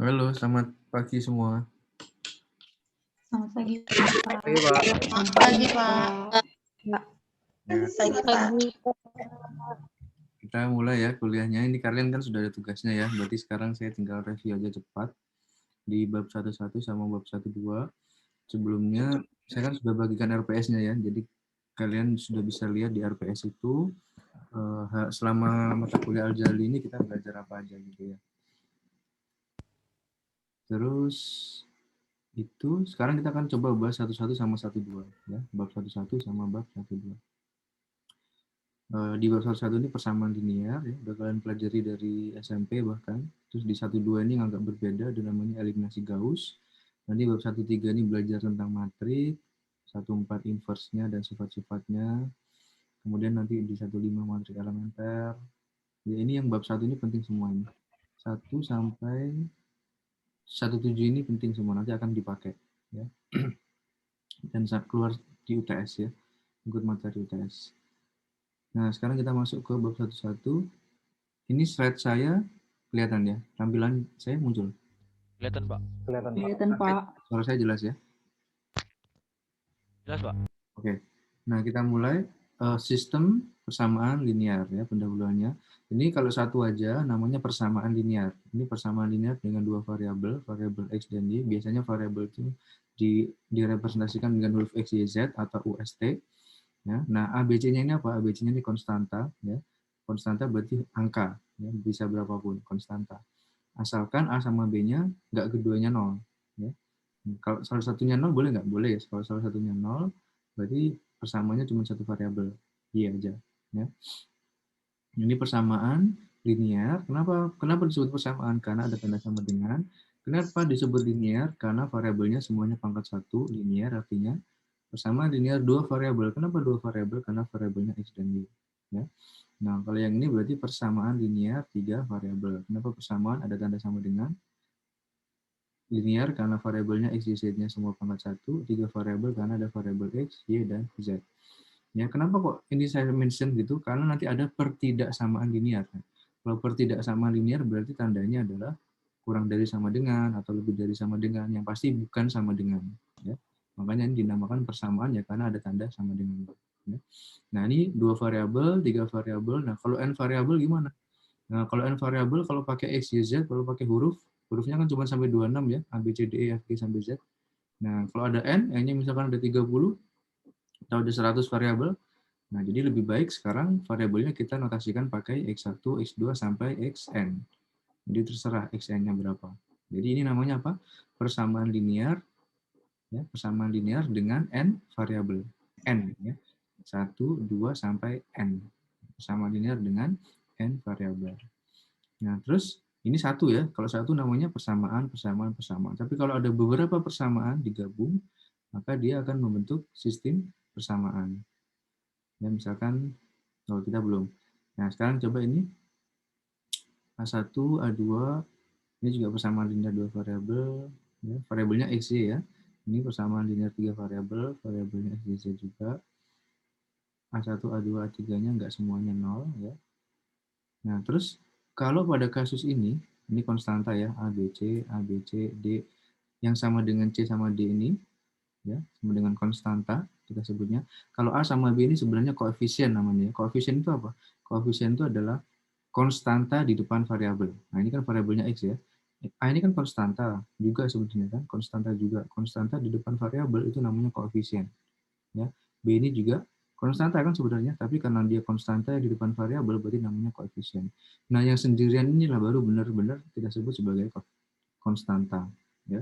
Halo, selamat pagi semua. Selamat pagi, Pak. Pagi, Pak. Selamat pagi, Pak. Ya, Pagi. kita mulai ya kuliahnya. Ini kalian kan sudah ada tugasnya ya. Berarti sekarang saya tinggal review aja cepat di bab 11 sama bab 12. Sebelumnya saya kan sudah bagikan RPS-nya ya. Jadi kalian sudah bisa lihat di RPS itu selama mata kuliah Al-Jali ini kita belajar apa aja gitu ya. Terus itu sekarang kita akan coba bahas 11 sama 12 ya. Bab 11 sama bab 12. Di bab 11 ini persamaan linear ya, udah kalian pelajari dari SMP bahkan. Terus di 12 ini agak berbeda, ada namanya eliminasi Gauss. Nanti bab 13 ini belajar tentang matrik, 14 inverse-nya dan sifat-sifatnya. Kemudian nanti di 15 matrik elementer. Ya, ini yang bab 1 ini penting semuanya. 1 sampai 17 ini penting semua, nanti akan dipakai ya. Dan saat keluar di UTS ya, ikut materi UTS. Nah, sekarang kita masuk ke bab 11. Ini slide saya kelihatan ya, tampilan saya muncul. Kelihatan, Pak. Kelihatan, Pak. Suara saya jelas ya? Jelas, Pak. Oke. Nah, kita mulai sistem persamaan linear ya pendahuluannya. Ini kalau satu aja namanya persamaan linear. Ini persamaan linear dengan dua variabel, variabel x dan y. Biasanya variabel itu direpresentasikan dengan huruf x, y, z atau UST. Ya. Nah, ABC-nya ini apa? ABC-nya ini konstanta. Ya. Konstanta berarti angka, ya. Bisa berapapun, konstanta. Asalkan A sama B-nya nggak keduanya 0. Ya. Kalau salah satunya 0 boleh nggak? Boleh ya. Kalau salah satunya 0, berarti persamaannya cuma satu variabel, Y aja. Ya. Ini persamaan linear. Kenapa disebut persamaan? Karena ada tanda sama dengan. Kenapa disebut linear? Karena variabelnya semuanya pangkat 1, linear artinya persamaan linear dua variabel. Kenapa dua variabel? Karena variabelnya x dan y. Ya. Nah, kalau yang ini berarti persamaan linear tiga variabel. Kenapa persamaan ada tanda sama dengan? Linear karena variabelnya x, y, z-nya semua pangkat 1, tiga variabel karena ada variabel x, y, dan z. Ya, kenapa kok ini saya mention gitu? Karena nanti ada pertidaksamaan linear. Kalau pertidaksamaan linear berarti tandanya adalah kurang dari sama dengan atau lebih dari sama dengan, yang pasti bukan sama dengan. Ya. Makanya ini dinamakan persamaan ya karena ada tanda sama dengan. Ya. Nah, ini dua variabel, tiga variabel. Nah, kalau n variabel gimana? Nah, kalau n variabel kalau pakai x, y, z, kalau pakai hurufnya kan cuma sampai 26 ya, A, B, C, D, E, F, G sampai Z. Nah, kalau ada n-nya misalkan ada 30 atau ada 100 variabel. Nah, jadi lebih baik sekarang variabelnya kita notasikan pakai x1, x2 sampai xn. Jadi terserah xn-nya berapa. Jadi ini namanya apa? Persamaan linear, ya, persamaan linear dengan n variabel. N ya. 1, 2 sampai n. Persamaan linear dengan n variabel. Nah, terus ini satu ya. Kalau satu namanya persamaan, persamaan, persamaan. Tapi kalau ada beberapa persamaan digabung, maka dia akan membentuk sistem persamaan. Ya, misalkan kalau kita belum. Nah, sekarang coba ini A1, A2, ini juga persamaan linear dua variabel, ya, variabelnya x, y ya. Ini persamaan linear tiga variabel, variabelnya x, y, z juga. A1, A2, A3-nya enggak semuanya 0 ya. Nah, terus kalau pada kasus ini konstanta ya, A, B, C, D, yang sama dengan C sama D ini, ya, sama dengan konstanta, kita sebutnya. Kalau A sama B ini sebenarnya koefisien namanya. Koefisien itu apa? Koefisien itu adalah konstanta di depan variabel. Nah, ini kan variabelnya X ya. A ini kan konstanta juga sebetulnya kan, konstanta juga. Konstanta di depan variabel itu namanya koefisien. Ya. B ini juga konstanta kan sebenarnya, tapi karena dia konstanta di depan variabel berarti namanya koefisien. Nah, yang sendirian inilah baru benar-benar kita sebut sebagai konstanta, ya.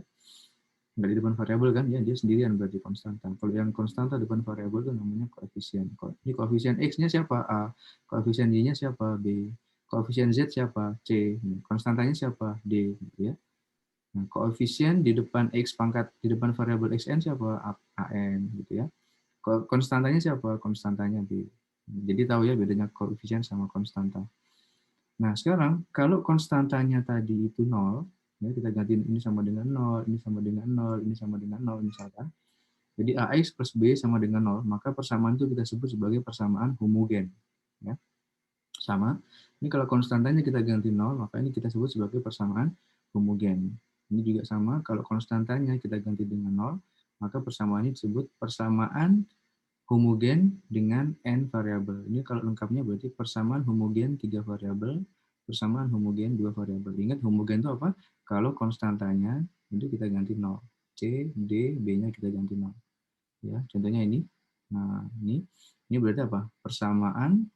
Nggak di depan variabel kan, ya dia sendirian berarti konstanta. Kalau yang konstanta di depan variabel itu namanya koefisien. Ini koefisien X-nya siapa? A. Koefisien Y-nya siapa? B. Koefisien Z siapa? C. Konstantanya siapa? D. Gitu ya. Nah, koefisien di depan X pangkat, di depan variabel Xn siapa? AN. Gitu ya. Konstantanya siapa? Konstantanya B. Jadi tahu ya bedanya koefisien sama konstanta. Nah, sekarang kalau konstantanya tadi itu 0, ya kita gantiin ini sama dengan 0, ini sama dengan 0, ini sama dengan 0 misalkan. Jadi AX plus B sama dengan 0, maka persamaan itu kita sebut sebagai persamaan homogen. Ya. Sama. Ini kalau konstantanya kita ganti 0, maka ini kita sebut sebagai persamaan homogen. Ini juga sama, kalau konstantanya kita ganti dengan 0, maka persamaan ini disebut persamaan homogen dengan n variabel. Ini kalau lengkapnya berarti persamaan homogen 3 variabel, persamaan homogen 2 variabel. Ingat homogen itu apa? Kalau konstantanya itu kita ganti 0. C, D, B-nya kita ganti 0. Ya, contohnya ini. Nah, ini berarti apa? Persamaan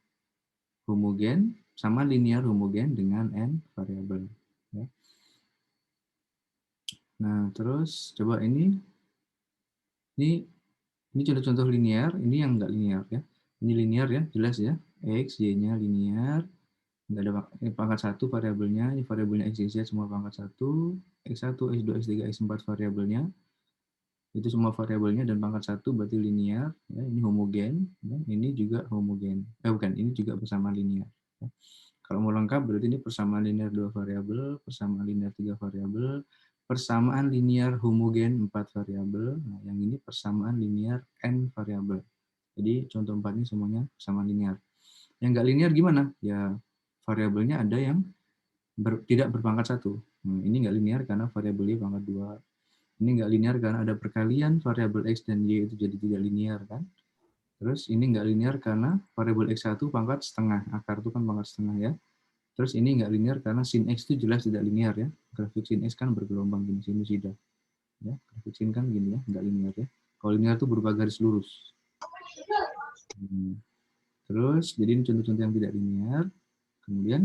homogen sama linear homogen dengan n variabel. Ya. Nah, terus coba ini contoh-contoh linear, ini yang enggak linear ya. Ini linear ya, jelas ya. X, Y-nya linear, enggak ada pangkat 1 variabelnya, ini variabelnya X, Y, Z semua pangkat 1, X1, X2, X3, X4 variabelnya. Itu semua variabelnya dan pangkat 1 berarti linear, ya. Ini homogen, ya. Ini juga homogen. Bukan, ini juga persamaan linear. Ya. Kalau mau lengkap berarti ini persamaan linear 2 variabel, persamaan linear 3 variabel, persamaan linear homogen 4 variabel. Nah, yang ini persamaan linear n variabel. Jadi contoh 4 ini semuanya persamaan linear. Yang nggak linear gimana? Ya variabelnya ada yang tidak berpangkat 1. Ini nggak linear karena variabelnya pangkat 2. Ini nggak linear karena ada perkalian variabel X dan Y itu jadi tidak linear kan. Terus ini nggak linear karena variabel X1 pangkat setengah. Akar itu kan pangkat setengah ya. Terus ini nggak linear karena sin X itu jelas tidak linear ya. Grafik sin X kan bergelombang gini, sinusida. Ya, grafik sin kan gini ya, nggak linear ya. Kalau linear itu berupa garis lurus. Terus, jadi ini contoh-contoh yang tidak linear. Kemudian,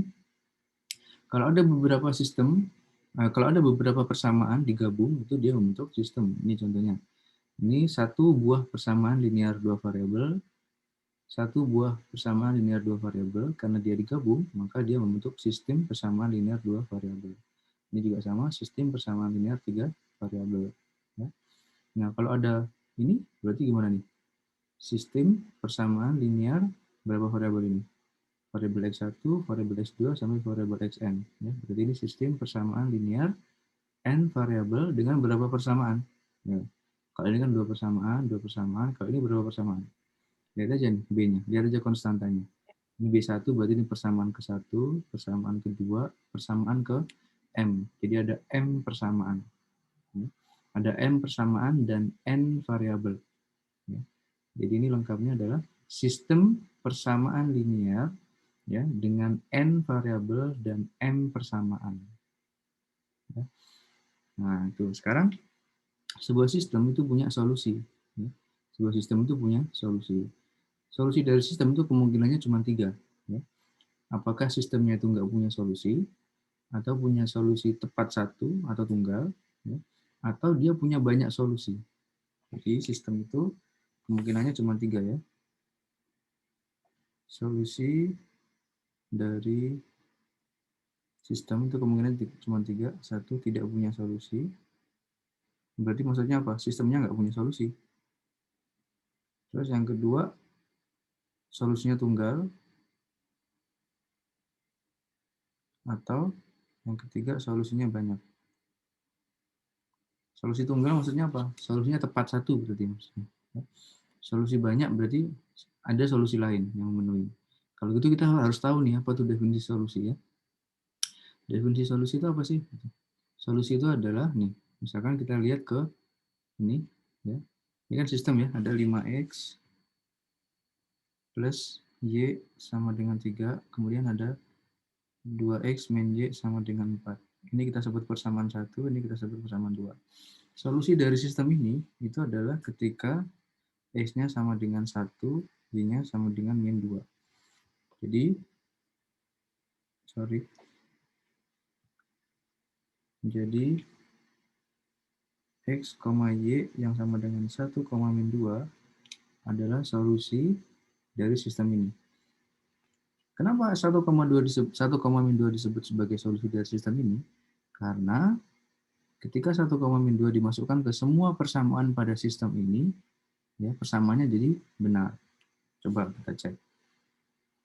kalau ada beberapa sistem, kalau ada beberapa persamaan digabung, itu dia membentuk sistem. Ini contohnya. Ini satu buah persamaan linear 2 variabel, satu buah persamaan linear 2 variabel, karena dia digabung, maka dia membentuk sistem persamaan linear 2 variabel. Ini juga sama, sistem persamaan linear 3 variabel. Ya. Nah, kalau ada ini, berarti gimana nih? Sistem persamaan linear berapa variabel ini? Variabel X1, variabel X2, sampai variabel Xn. Ya, berarti ini sistem persamaan linear n variabel dengan berapa persamaan? Ya. Kalau ini kan dua persamaan. Kalau ini berapa persamaan? Lihat aja nih B-nya, lihat aja konstantanya. Ini B1 berarti ini persamaan ke-1, persamaan kedua, persamaan ke M. Jadi ada M persamaan. Ada M persamaan dan N variabel. Jadi ini lengkapnya adalah sistem persamaan linear ya dengan N variabel dan M persamaan. Nah, itu sekarang sebuah sistem itu punya solusi. Sebuah sistem itu punya solusi. Solusi dari sistem itu kemungkinannya cuma 3. Ya. Apakah sistemnya itu nggak punya solusi, atau punya solusi tepat satu atau tunggal, ya, atau dia punya banyak solusi. Jadi sistem itu kemungkinannya cuma 3 ya. Solusi dari sistem itu kemungkinan cuma 3. Satu, tidak punya solusi. Berarti maksudnya apa? Sistemnya nggak punya solusi. Terus yang kedua, solusinya tunggal. Atau yang ketiga, solusinya banyak. Solusi tunggal maksudnya apa? Solusinya tepat satu berarti maksudnya. Solusi banyak berarti ada solusi lain yang memenuhi. Kalau gitu kita harus tahu nih apa itu definisi solusi ya. Definisi solusi itu apa sih? Solusi itu adalah nih, misalkan kita lihat ke ini ya. Ini kan sistem ya, ada 5x plus y sama dengan 3, kemudian ada 2x min y sama dengan 4. Ini kita sebut persamaan 1, ini kita sebut persamaan 2. Solusi dari sistem ini itu adalah ketika x-nya sama dengan 1, y-nya sama dengan min 2. Jadi, Jadi, x, y yang sama dengan 1, min 2 adalah solusi dari sistem ini. Kenapa 1, min 2 disebut sebagai solusi dari sistem ini? Karena ketika 1, min 2 dimasukkan ke semua persamaan pada sistem ini, ya persamaannya jadi benar. Coba kita cek.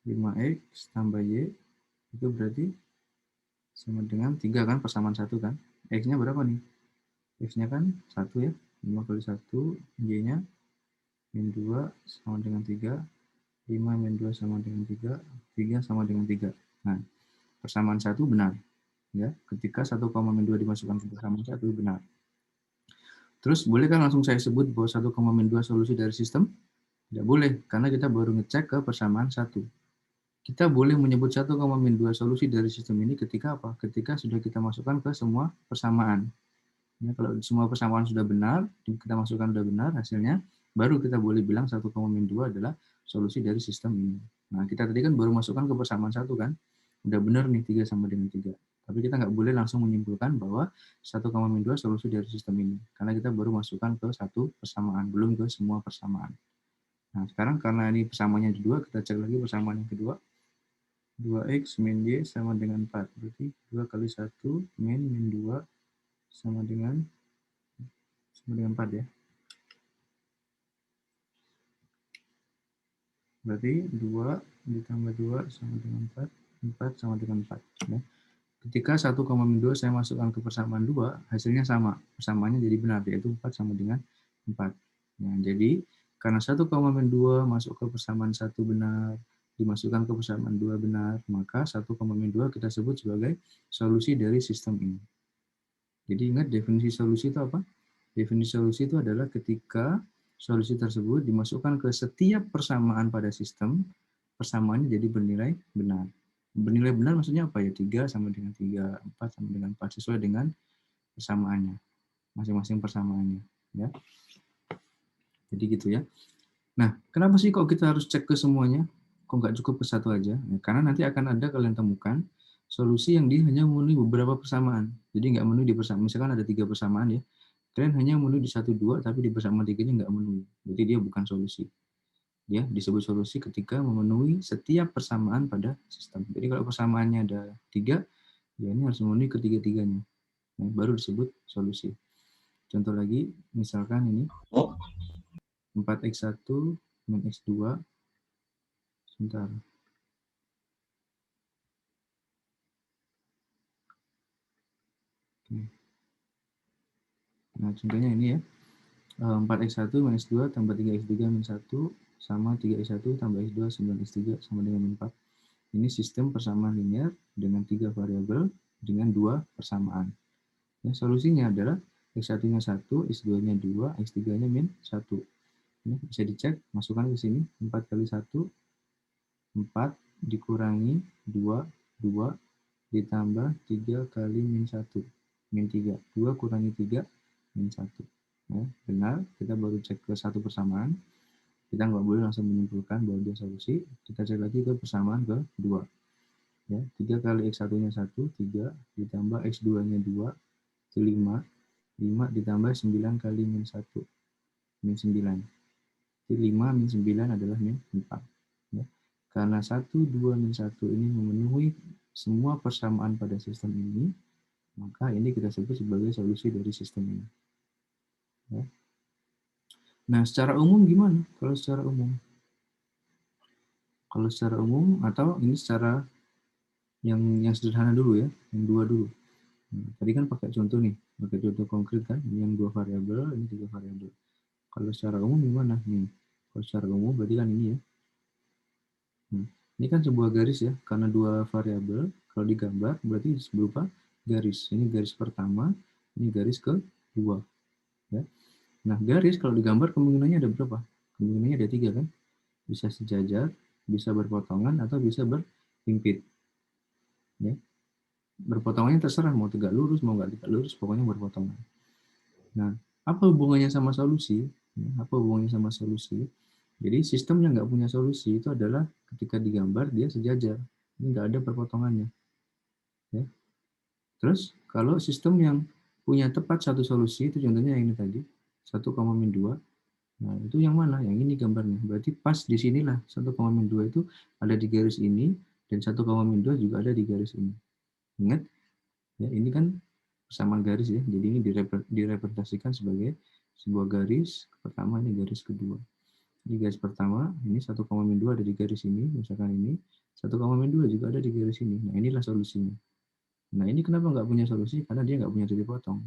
5x tambah y itu berarti sama dengan 3 kan, persamaan 1 kan. X-nya berapa nih? X-nya kan 1 ya. 5 kali 1, y-nya min 2 sama dengan 3, 5 min 2 sama dengan 3, 3 sama dengan 3. Nah, persamaan 1 benar. Ya, ketika 1,-2 dimasukkan ke persamaan 1 benar. Terus bolehkah langsung saya sebut bahwa 1,-2 solusi dari sistem? Tidak boleh, karena kita baru ngecek ke persamaan 1. Kita boleh menyebut 1,-2 solusi dari sistem ini ketika apa? Ketika sudah kita masukkan ke semua persamaan. Ya, kalau semua persamaan sudah benar, kita masukkan sudah benar hasilnya, baru kita boleh bilang 1,-2 adalah solusi dari sistem ini. Nah, kita tadi kan baru masukkan ke persamaan 1 kan? Udah benar nih 3 sama dengan 3. Tapi kita nggak boleh langsung menyimpulkan bahwa 1,-2 solusi dari sistem ini. Karena kita baru masukkan ke satu persamaan, belum ke semua persamaan. Nah, sekarang karena ini persamaannya ada 2, kita cek lagi persamaan yang kedua. 2x min y sama dengan 4. Berarti 2 kali 1 min 2 sama dengan 4 ya. Berarti 2 ditambah 2 sama dengan 4, 4 sama dengan 4. Ya. Ketika 1,2 saya masukkan ke persamaan 2, hasilnya sama. Persamaannya jadi benar, yaitu 4 sama dengan 4. Nah, jadi, karena 1,2 masuk ke persamaan 1 benar, dimasukkan ke persamaan 2 benar, maka 1,2 kita sebut sebagai solusi dari sistem ini. Jadi ingat definisi solusi itu apa? Definisi solusi itu adalah ketika solusi tersebut dimasukkan ke setiap persamaan pada sistem, persamaannya jadi bernilai benar. Bernilai benar maksudnya apa ya? 3 sama dengan 3, 4 sama dengan 4, sesuai dengan persamaannya, masing-masing persamaannya. Ya. Jadi gitu ya. Nah, kenapa sih kok kita harus cek ke semuanya? Kok nggak cukup ke satu aja? Ya, karena nanti akan ada kalian temukan solusi yang dia hanya memenuhi beberapa persamaan. Jadi nggak memenuhi di persamaan. Misalkan ada 3 persamaan ya, kalian hanya memenuhi di 1, 2, tapi di persamaan 3-nya nggak memenuhi. Jadi dia bukan solusi. Dia disebut solusi ketika memenuhi setiap persamaan pada sistem. Jadi kalau persamaannya ada 3, ya ini harus memenuhi ketiga-tiganya. Ya, baru disebut solusi. Contoh lagi, misalkan ini 4x1 min x2. Sebentar. Nah, contohnya ini ya. 4x1 minus 2 tambah 3x3 min 1 sama 3x1 tambah x2 9x3 sama dengan 4. Ini sistem persamaan linear dengan 3 variabel dengan 2 persamaan. Ya, solusinya adalah x1-nya 1, x2-nya 2, x3-nya min 1. Ya, bisa dicek, masukkan ke sini. 4 kali 1, 4 dikurangi 2, 2 ditambah 3 kali min 1, min 3. 2 kurangi 3, min 1. Ya, benar, kita baru cek ke satu persamaan. Kita nggak boleh langsung menyimpulkan bahwa dia solusi. Kita cek lagi ke persamaan kedua. Ya, 3 kali x1-nya 1, 3, ditambah x2-nya 2, itu 5. 5 ditambah 9 kali min 1, min 9. Jadi 5 min 9 adalah min 4. Ya. Karena 1, 2, min 1 ini memenuhi semua persamaan pada sistem ini, maka ini kita sebut sebagai solusi dari sistem ini. Ya. Nah, secara umum gimana? Kalau secara umum? Kalau secara umum, atau ini secara yang sederhana dulu ya, yang 2 dulu. Nah, tadi kan pakai contoh nih, pakai contoh konkret kan, ini yang 2 variabel, ini 3 variabel. Kalau secara umum gimana? Nih, kalau secara umum berarti kan ini ya. Nah, ini kan sebuah garis ya, karena 2 variabel, kalau digambar berarti berupa garis. Ini garis pertama, ini garis kedua. Ya. Nah, garis kalau digambar kemungkinannya ada berapa? Kemungkinannya ada 3 kan? Bisa sejajar, bisa berpotongan, atau bisa berhimpit. Ya. Berpotongannya terserah, mau tegak lurus, mau nggak tegak lurus, pokoknya berpotongan. Nah, apa hubungannya sama solusi? Apa hubungannya sama solusi? Jadi sistem yang nggak punya solusi itu adalah ketika digambar dia sejajar, ini nggak ada perpotongannya. Ya. Terus kalau sistem yang punya tepat satu solusi, itu contohnya yang ini tadi, 1,2. Nah, itu yang mana? Yang ini gambarnya. Berarti pas di sinilah 1,2 itu ada di garis ini, dan 1,2 juga ada di garis ini. Ingat, ya, ini kan persamaan garis ya, jadi ini direpresentasikan sebagai sebuah garis pertama, ini garis kedua. Ini garis pertama, ini 1,2 ada di garis ini, misalkan ini 1,2 juga ada di garis ini. Nah, inilah solusinya. Nah, ini kenapa nggak punya solusi? Karena dia nggak punya titik potong.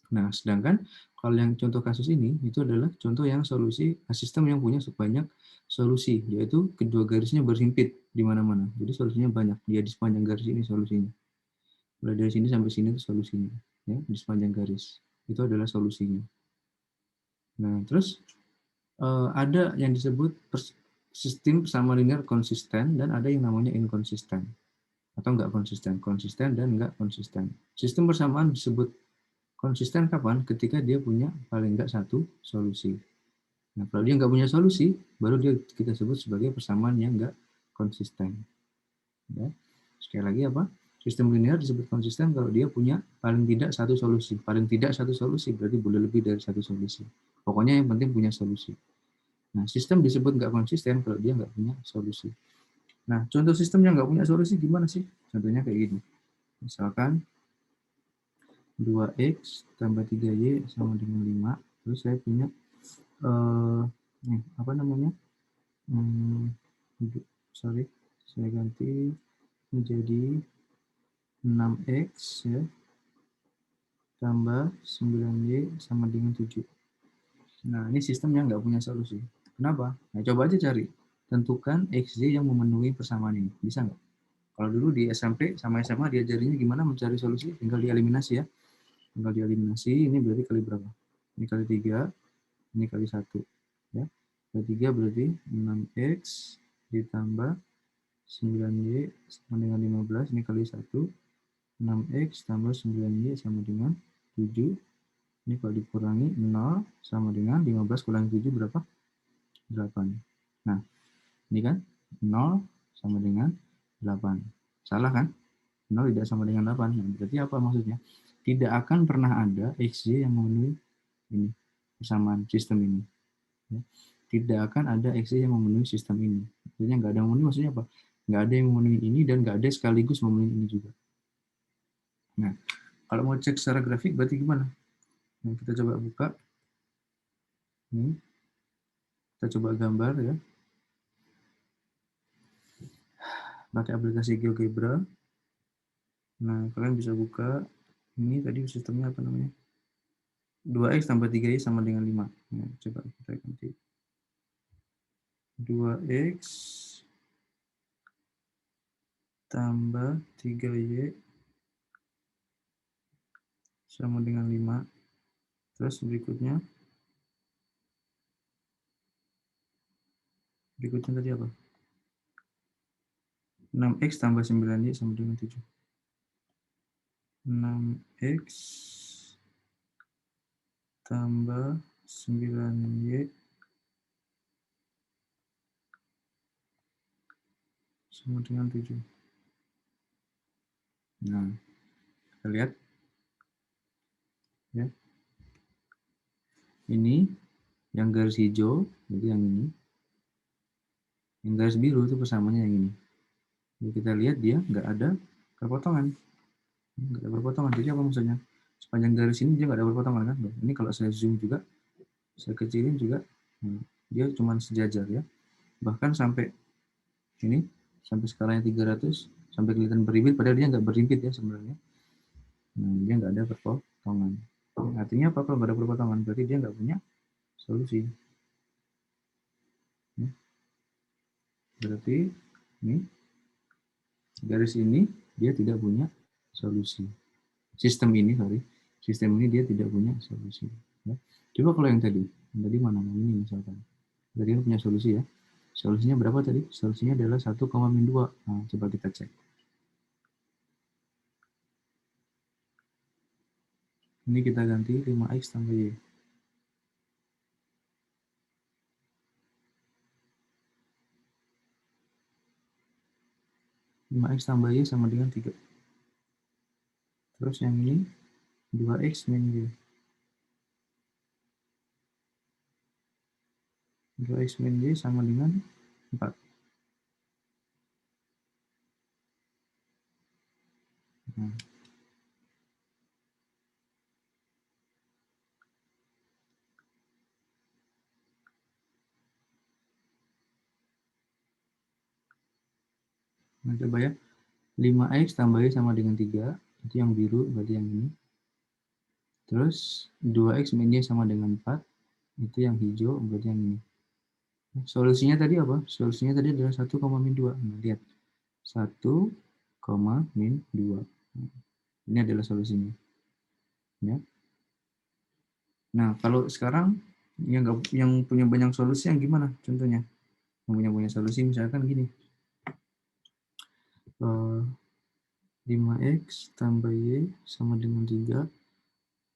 Nah, sedangkan kalau yang contoh kasus ini, itu adalah contoh yang solusi sistem yang punya sebanyak solusi, yaitu kedua garisnya berhimpit di mana-mana. Jadi solusinya banyak, dia di sepanjang garis ini solusinya. Mulai dari sini sampai sini itu solusinya. Ya, di sepanjang garis. Itu adalah solusinya. Nah, terus ada yang disebut sistem persamaan linear konsisten dan ada yang namanya inkonsisten atau enggak konsisten. Konsisten dan enggak konsisten. Sistem persamaan disebut konsisten kapan? Ketika dia punya paling enggak satu solusi. Nah, kalau dia enggak punya solusi, baru dia kita sebut sebagai persamaan yang enggak konsisten. Ya. Sekali lagi apa? Sistem linear disebut konsisten kalau dia punya paling tidak satu solusi. Paling tidak satu solusi berarti boleh lebih dari satu solusi. Pokoknya yang penting punya solusi. Nah, sistem disebut nggak konsisten kalau dia nggak punya solusi. Nah, contoh sistem yang nggak punya solusi gimana sih? Contohnya kayak gini. Misalkan 2x tambah 3y sama dengan 5. Terus saya punya apa namanya? Sorry, saya ganti menjadi 6x ya tambah 9y sama dengan 7. Nah, ini sistem yang nggak punya solusi. Kenapa? Nah, coba aja cari. Tentukan XY yang memenuhi persamaan ini. Bisa nggak? Kalau dulu di SMP sama SMA diajarinya gimana mencari solusi? Tinggal dieliminasi ya. Tinggal dieliminasi, ini berarti kali berapa? Ini kali 3, ini kali 1. Ya. Kali 3 berarti 6x ditambah 9y sama dengan 15, ini kali 1. 6x tambah 9y sama dengan 7. Ini kalau dikurangi 0 sama dengan 15 kurangi 7 berapa? 8. Nah, ini kan 0 sama dengan 8. Salah kan? 0 tidak sama dengan 8. Nah, berarti apa maksudnya? Tidak akan pernah ada XY yang memenuhi ini persamaan sistem ini. Ya. Tidak akan ada XY yang memenuhi sistem ini. Maksudnya nggak ada yang memenuhi, maksudnya apa? Nggak ada yang memenuhi ini dan nggak ada sekaligus memenuhi ini juga. Nah, kalau mau cek secara grafik berarti gimana? Nah, kita coba buka. Ini. Kita coba gambar ya. Pakai aplikasi GeoGebra. Nah, kalian bisa buka ini tadi sistemnya apa namanya? 2x tambah 3y sama dengan 5. Nah, coba kita ganti. 2x tambah 3y sama dengan 5. Terus berikutnya tadi apa? 6x tambah 9y sama dengan 7. 6x tambah 9y sama dengan 7. Nah, kita lihat ya. Ini yang garis hijau, jadi yang ini. Yang garis biru itu persamaannya yang ini. Jadi kita lihat dia nggak ada perpotongan. Nggak ada perpotongan. Jadi apa maksudnya? Sepanjang garis ini dia nggak ada perpotongan kan? Ini kalau saya zoom juga, saya kecilin juga, dia cuma sejajar ya. Bahkan sampai ini, sampai skalanya 300, sampai kelihatan berimpit, padahal dia nggak berimpit ya sebenarnya. Nah, dia nggak ada perpotongan. Artinya apa kalau nggak ada perpotongan? Berarti dia nggak punya solusi. Berarti ini garis ini dia tidak punya solusi. Sistem ini dia tidak punya solusi. Ya. Coba kalau yang tadi mana? Ini misalkan. Berarti dia punya solusi ya. Solusinya berapa tadi? Solusinya adalah 1,-2. Nah, coba kita cek. Ini kita ganti 5x tambah y. 5x tambah y sama dengan 3. Terus yang ini 2x min y. 2x min y sama dengan 4. Nah. Nah, coba ya. 5x tambah y sama dengan 3. Itu yang biru, berarti yang ini. Terus 2x min y sama dengan 4. Itu yang hijau, berarti yang ini. Solusinya tadi apa? Solusinya tadi adalah 1,-2. Nah, lihat. 1,-2. Ini adalah solusinya. Ya. Nah, kalau sekarang yang punya banyak solusi yang gimana contohnya? Yang punya banyak solusi misalkan gini. 5x tambah y sama dengan 3.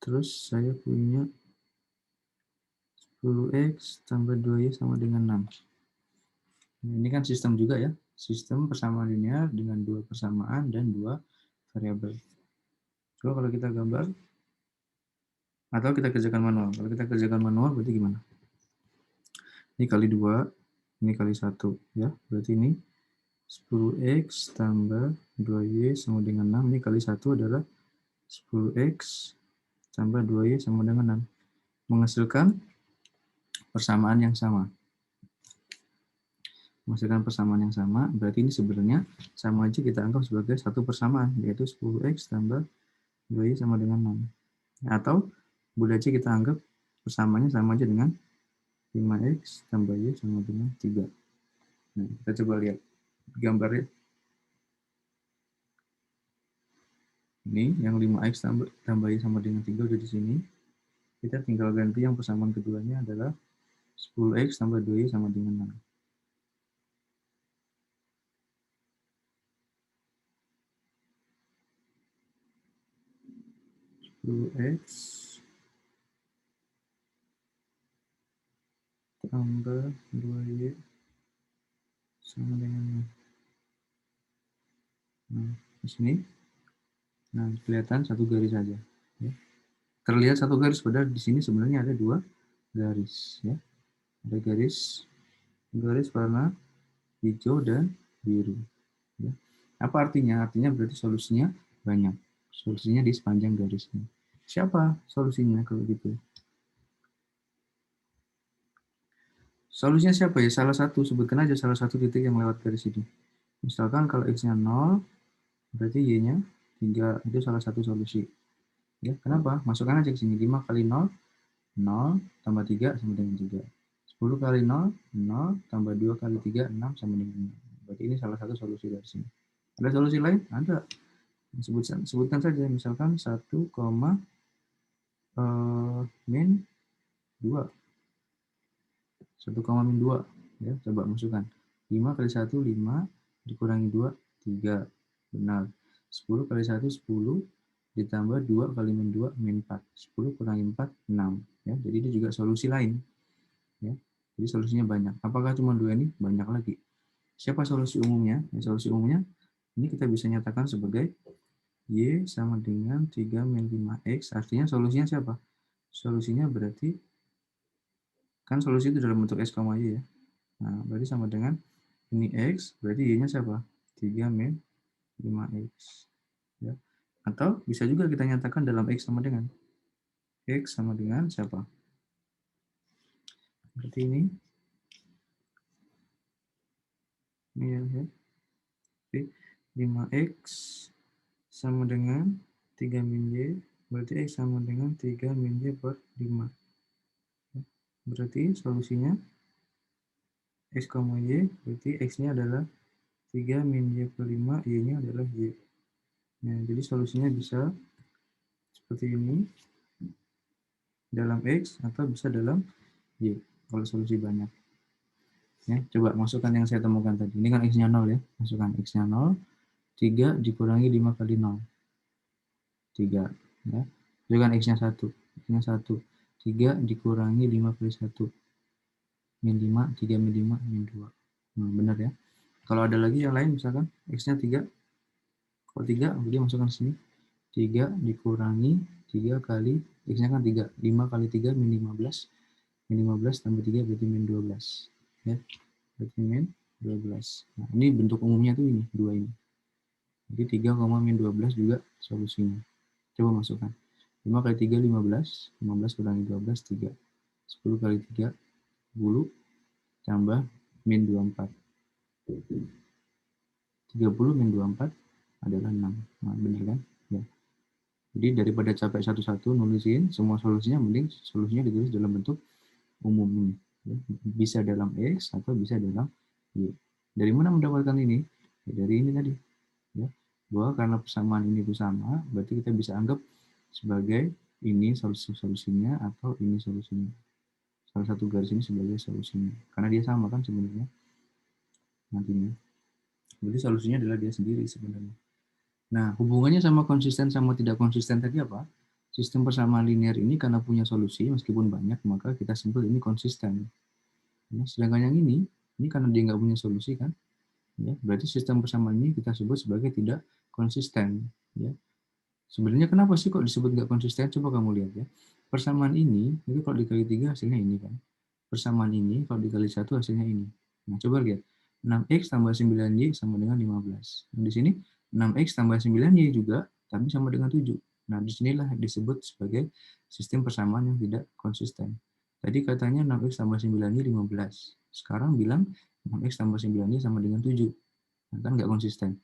Terus saya punya 10x tambah 2y sama dengan 6. Nah, ini kan sistem juga ya. Sistem persamaan linear dengan dua persamaan dan dua variabel. Coba kalau kita gambar, atau kita kerjakan manual. Kalau kita kerjakan manual berarti gimana? Ini kali 2, ini kali 1. Ya, berarti ini 10x tambah 2y sama dengan 6. Ini kali 1 adalah 10x tambah 2y sama dengan 6. Menghasilkan persamaan yang sama. Menghasilkan persamaan yang sama, berarti ini sebenarnya sama aja kita anggap sebagai satu persamaan, yaitu 10x tambah 2y sama dengan 6. Atau boleh aja kita anggap persamaannya sama aja dengan 5x tambah y sama dengan 3. Nah, kita coba lihat gambarnya. Ini yang 5x tambah y sama dengan 3 udah di sini. Kita tinggal ganti yang persamaan keduanya adalah 10x tambah 2y sama dengan 6. 10x tambah 2y sama dengan 6. Nah, di sini. Nah, kelihatan satu garis saja. Ya. Terlihat satu garis, padahal di sini sebenarnya ada dua garis. Ya. Ada garis warna hijau dan biru. Ya. Apa artinya? Artinya berarti solusinya banyak. Solusinya di sepanjang garisnya. Siapa solusinya kalau gitu? Solusinya siapa ya? Salah satu, sebutkan aja salah satu titik yang lewat garis ini. Misalkan kalau x-nya 0, berarti y-nya 3. Itu salah satu solusi. Ya, kenapa? Masukkan aja ke sini. 5 kali 0, 0 tambah 3 sama dengan 3. 10 kali 0, 0 tambah 2 kali 3, 6 sama dengan 6. Berarti ini salah satu solusi dari sini. Ada solusi lain? Ada. Sebutkan saja. Misalkan 1, min 2. 1, min 2. Ya, coba masukkan. 5 kali 1, 5. Dikurangi 2, 3. Benar. 10 kali 1, 10. Ditambah 2 kali min 2, min 4. 10 kurangi 4, 6. Ya, jadi itu juga solusi lain. Ya, jadi solusinya banyak. Apakah cuma dua ini? Banyak lagi. Siapa solusi umumnya? Ya, solusi umumnya ini kita bisa nyatakan sebagai y sama dengan 3 min 5x. Artinya solusinya siapa? Solusinya berarti kan solusi itu dalam bentuk x, y ya. Nah, berarti sama dengan ini x, berarti y-nya siapa? 3 min 5x. Ya. Atau bisa juga kita nyatakan dalam x sama dengan siapa? Berarti ini ya, ya. 5x sama dengan 3 min y, berarti x sama dengan 3 min y per 5. Berarti solusinya x, y, berarti x-nya adalah 3 min y per 5, y-nya adalah y. Nah, jadi solusinya bisa seperti ini, dalam x atau bisa dalam y, kalau solusi banyak. Ya, coba masukkan yang saya temukan tadi. Ini kan x-nya 0 ya. Masukkan x-nya 0, 3 dikurangi 5 kali 0. 3. Ya. Masukkan x-nya 1. X-nya 1. 3 dikurangi 5 kali 1. Min 5, 3 min 5, min 2. Nah, benar ya. Kalau ada lagi yang lain, misalkan x-nya 3. Kalau 3, dia masukkan sini. 3 dikurangi 3 kali, x-nya kan 3. 5 kali 3, min 15. Min 15 tambah 3 berarti min 12. Ya. Berarti min 12. Nah, ini bentuk umumnya tuh ini, 2 ini. Jadi 3, min 12 juga solusinya. Coba masukkan. 5 kali 3, 15. 15 kurangi 12, 3. 10 kali 3, 10. Tambah min 24. 30 min 24 adalah 6. Nah, benar kan? Ya. Jadi daripada capek satu-satu nulisin semua solusinya, mending solusinya ditulis dalam bentuk umum ini. Ya. Bisa dalam X atau bisa dalam Y. Dari mana mendapatkan ini? Ya, dari ini tadi. Ya. bahwa karena persamaan ini itu sama, berarti kita bisa anggap sebagai ini solusinya atau ini solusinya. Salah satu garis ini sebagai solusinya. Karena dia sama kan sebenarnya nantinya. Berarti solusinya adalah dia sendiri sebenarnya. Nah, hubungannya sama konsisten sama tidak konsisten tadi apa? Sistem persamaan linear ini karena punya solusi meskipun banyak, maka kita sebut ini konsisten. Ya, sedangkan yang ini karena dia nggak punya solusi kan, ya, berarti sistem persamaan ini kita sebut sebagai tidak konsisten. Ya. Sebenarnya kenapa sih kok disebut nggak konsisten? Coba kamu lihat ya. Persamaan ini, itu kalau dikali 3 hasilnya ini kan. Persamaan ini kalau dikali 1 hasilnya ini. Nah, coba lihat. 6x tambah 9y sama dengan 15. Nah, di sini 6x tambah 9y juga, tapi sama dengan 7. Nah, disinilah disebut sebagai sistem persamaan yang tidak konsisten. Tadi katanya 6x tambah 9y 15. Sekarang bilang 6x tambah 9y sama dengan 7. Nah, kan nggak konsisten.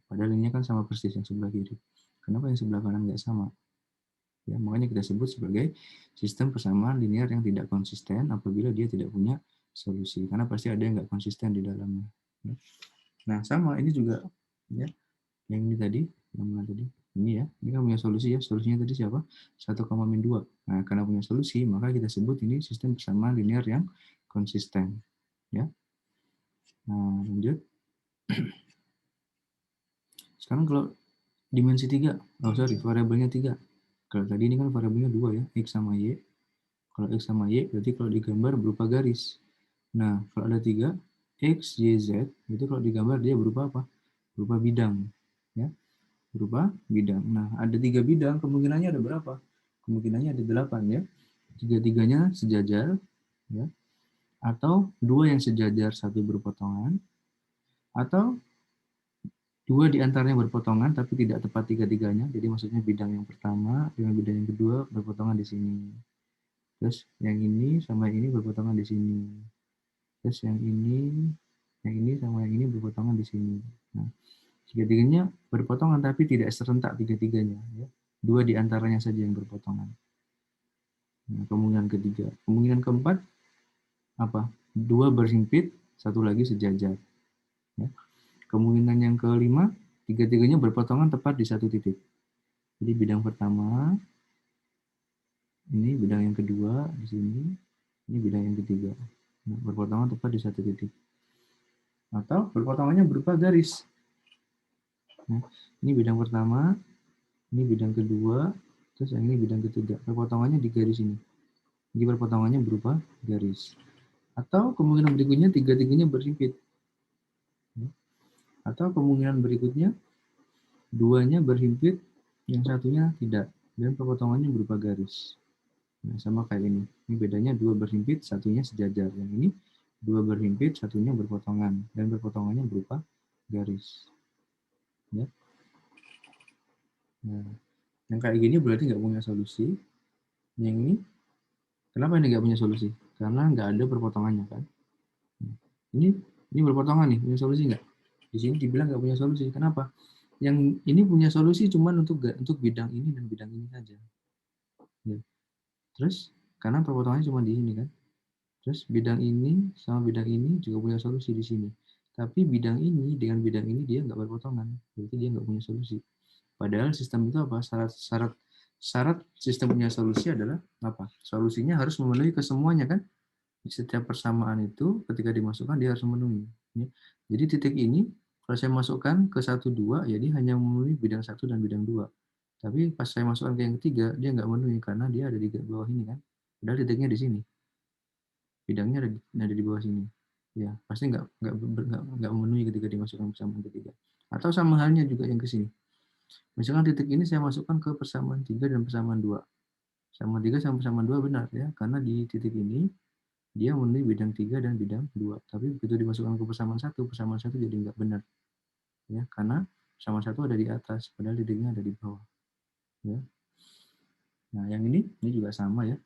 Padahal ini kan sama persis yang sebelah kiri. Kenapa yang sebelah kanan nggak sama? Ya, makanya kita sebut sebagai sistem persamaan linear yang tidak konsisten apabila dia tidak punya solusi. Karena pasti ada yang nggak konsisten di dalamnya. Nah, sama ini juga ya. Yang ini tadi, yang mana tadi? Ini ya, ini kan punya solusi ya. Solusinya tadi siapa? 1,-2. Nah, karena punya solusi, maka kita sebut ini sistem persamaan linear yang konsisten. Ya. Nah, lanjut. Sekarang kalau dimensi 3, variabelnya 3. Kalau tadi ini kan variabelnya 2 ya, x sama y. Kalau x sama y, berarti kalau digambar berupa garis. Nah, kalau ada 3, x, y, z, itu kalau digambar dia berupa apa? Berupa bidang. Ya, berupa bidang. Nah, ada 3 bidang, kemungkinannya ada berapa? Kemungkinannya ada 8 ya. Tiga-tiganya sejajar, ya. Atau 2 yang sejajar, 1 berpotongan, atau 2 di antaranya berpotongan tapi tidak tepat tiga-tiganya. Jadi maksudnya bidang yang pertama dengan bidang yang kedua berpotongan di sini. Terus yang ini sama yang ini berpotongan di sini. Terus yang ini sama yang ini berpotongan di sini. Nah, tiga-tiganya berpotongan tapi tidak serentak tiga-tiganya. Ya. 2 di antaranya saja yang berpotongan. Nah, kemungkinan ketiga. Kemungkinan keempat apa? 2 berhimpit, 1 lagi sejajar. Ya. Kemungkinan yang kelima, tiga-tiganya berpotongan tepat di satu titik. Jadi bidang pertama, ini bidang yang kedua di sini, ini bidang yang ketiga. Nah, berpotongan tepat di satu titik. Atau berpotongannya berupa garis. Nah, ini bidang pertama, ini bidang kedua, terus yang ini bidang ketiga. Berpotongannya di garis ini. Jadi berpotongannya berupa garis. Atau kemungkinan berikutnya tiga-tiganya berhimpit. Atau kemungkinan berikutnya duanya berhimpit, yang satunya tidak, dan perpotongannya berupa garis. Nah, sama kayak ini. Ini bedanya 2 berhimpit, satunya sejajar. Yang ini 2 berhimpit, satunya berpotongan, dan berpotongannya berupa garis. Ya. Nah, yang kayak gini berarti nggak punya solusi. Yang ini, kenapa ini nggak punya solusi? Karena nggak ada perpotongannya kan. Ini berpotongan nih, punya solusi nggak? Di sini dibilang nggak punya solusi. Kenapa? Yang ini punya solusi cuma untuk bidang ini dan bidang ini saja. Ya. Terus karena perpotongannya cuma di sini kan. Terus bidang ini sama bidang ini juga punya solusi di sini. Tapi bidang ini dengan bidang ini dia nggak berpotongan. Berarti dia nggak punya solusi. Padahal sistem itu apa? Syarat sistem punya solusi adalah apa? Solusinya harus memenuhi kesemuanya kan? Setiap persamaan itu ketika dimasukkan dia harus memenuhi. Ya. Jadi titik ini kalau saya masukkan ke 1, 2, ya dia hanya memenuhi bidang 1 dan bidang 2. Tapi pas saya masukkan ke yang ketiga, dia nggak memenuhi karena dia ada di bawah ini kan. Padahal titiknya di sini. Bidangnya ada di bawah sini. Ya, pasti nggak memenuhi ketika dimasukkan persamaan ketiga. Atau sama halnya juga yang ke sini. Misalkan titik ini saya masukkan ke persamaan 3 dan persamaan 2. Persamaan 3 sama persamaan 2 benar ya, karena di titik ini dia memenuhi bidang 3 dan bidang 2. Tapi begitu dimasukkan ke persamaan 1 jadi nggak benar. Ya, karena persamaan 1 ada di atas, padahal titiknya ada di bawah. Ya. Nah, yang ini juga sama ya.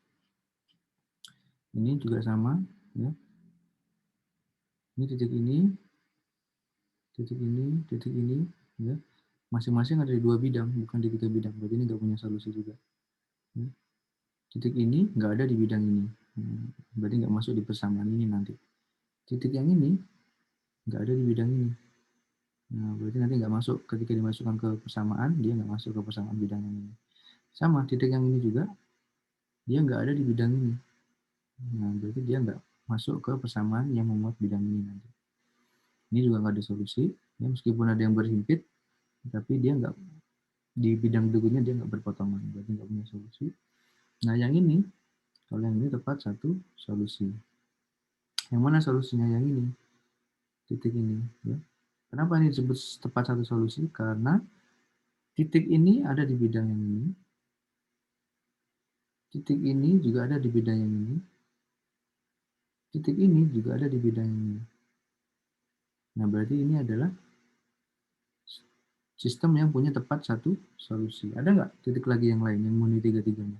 Ini juga sama ya. Ini titik ini, titik ini ya. Masing-masing ada di 2 bidang, bukan di 3 bidang. Berarti ini nggak punya solusi juga. Ya. Titik ini nggak ada di bidang ini. Berarti nggak masuk di persamaan ini nanti. Titik yang ini nggak ada di bidang ini. Nah, berarti nanti nggak masuk, ketika dimasukkan ke persamaan, dia nggak masuk ke persamaan bidang yang ini. Sama, titik yang ini juga, dia nggak ada di bidang ini. Nah, berarti dia nggak masuk ke persamaan yang memuat bidang ini nanti. Ini juga nggak ada solusi, ya, meskipun ada yang berhimpit, tapi dia nggak, di bidang berikutnya dia nggak berpotongan, berarti nggak punya solusi. Nah, yang ini, kalau yang ini tepat satu solusi. Yang mana solusinya? Yang ini, titik ini. Ya. Kenapa ini disebut tepat satu solusi? Karena titik ini ada di bidang yang ini, titik ini juga ada di bidang yang ini, titik ini juga ada di bidang yang ini. Nah, berarti ini adalah sistem yang punya tepat satu solusi. Ada nggak titik lagi yang lain yang memenuhi tiga-tiganya?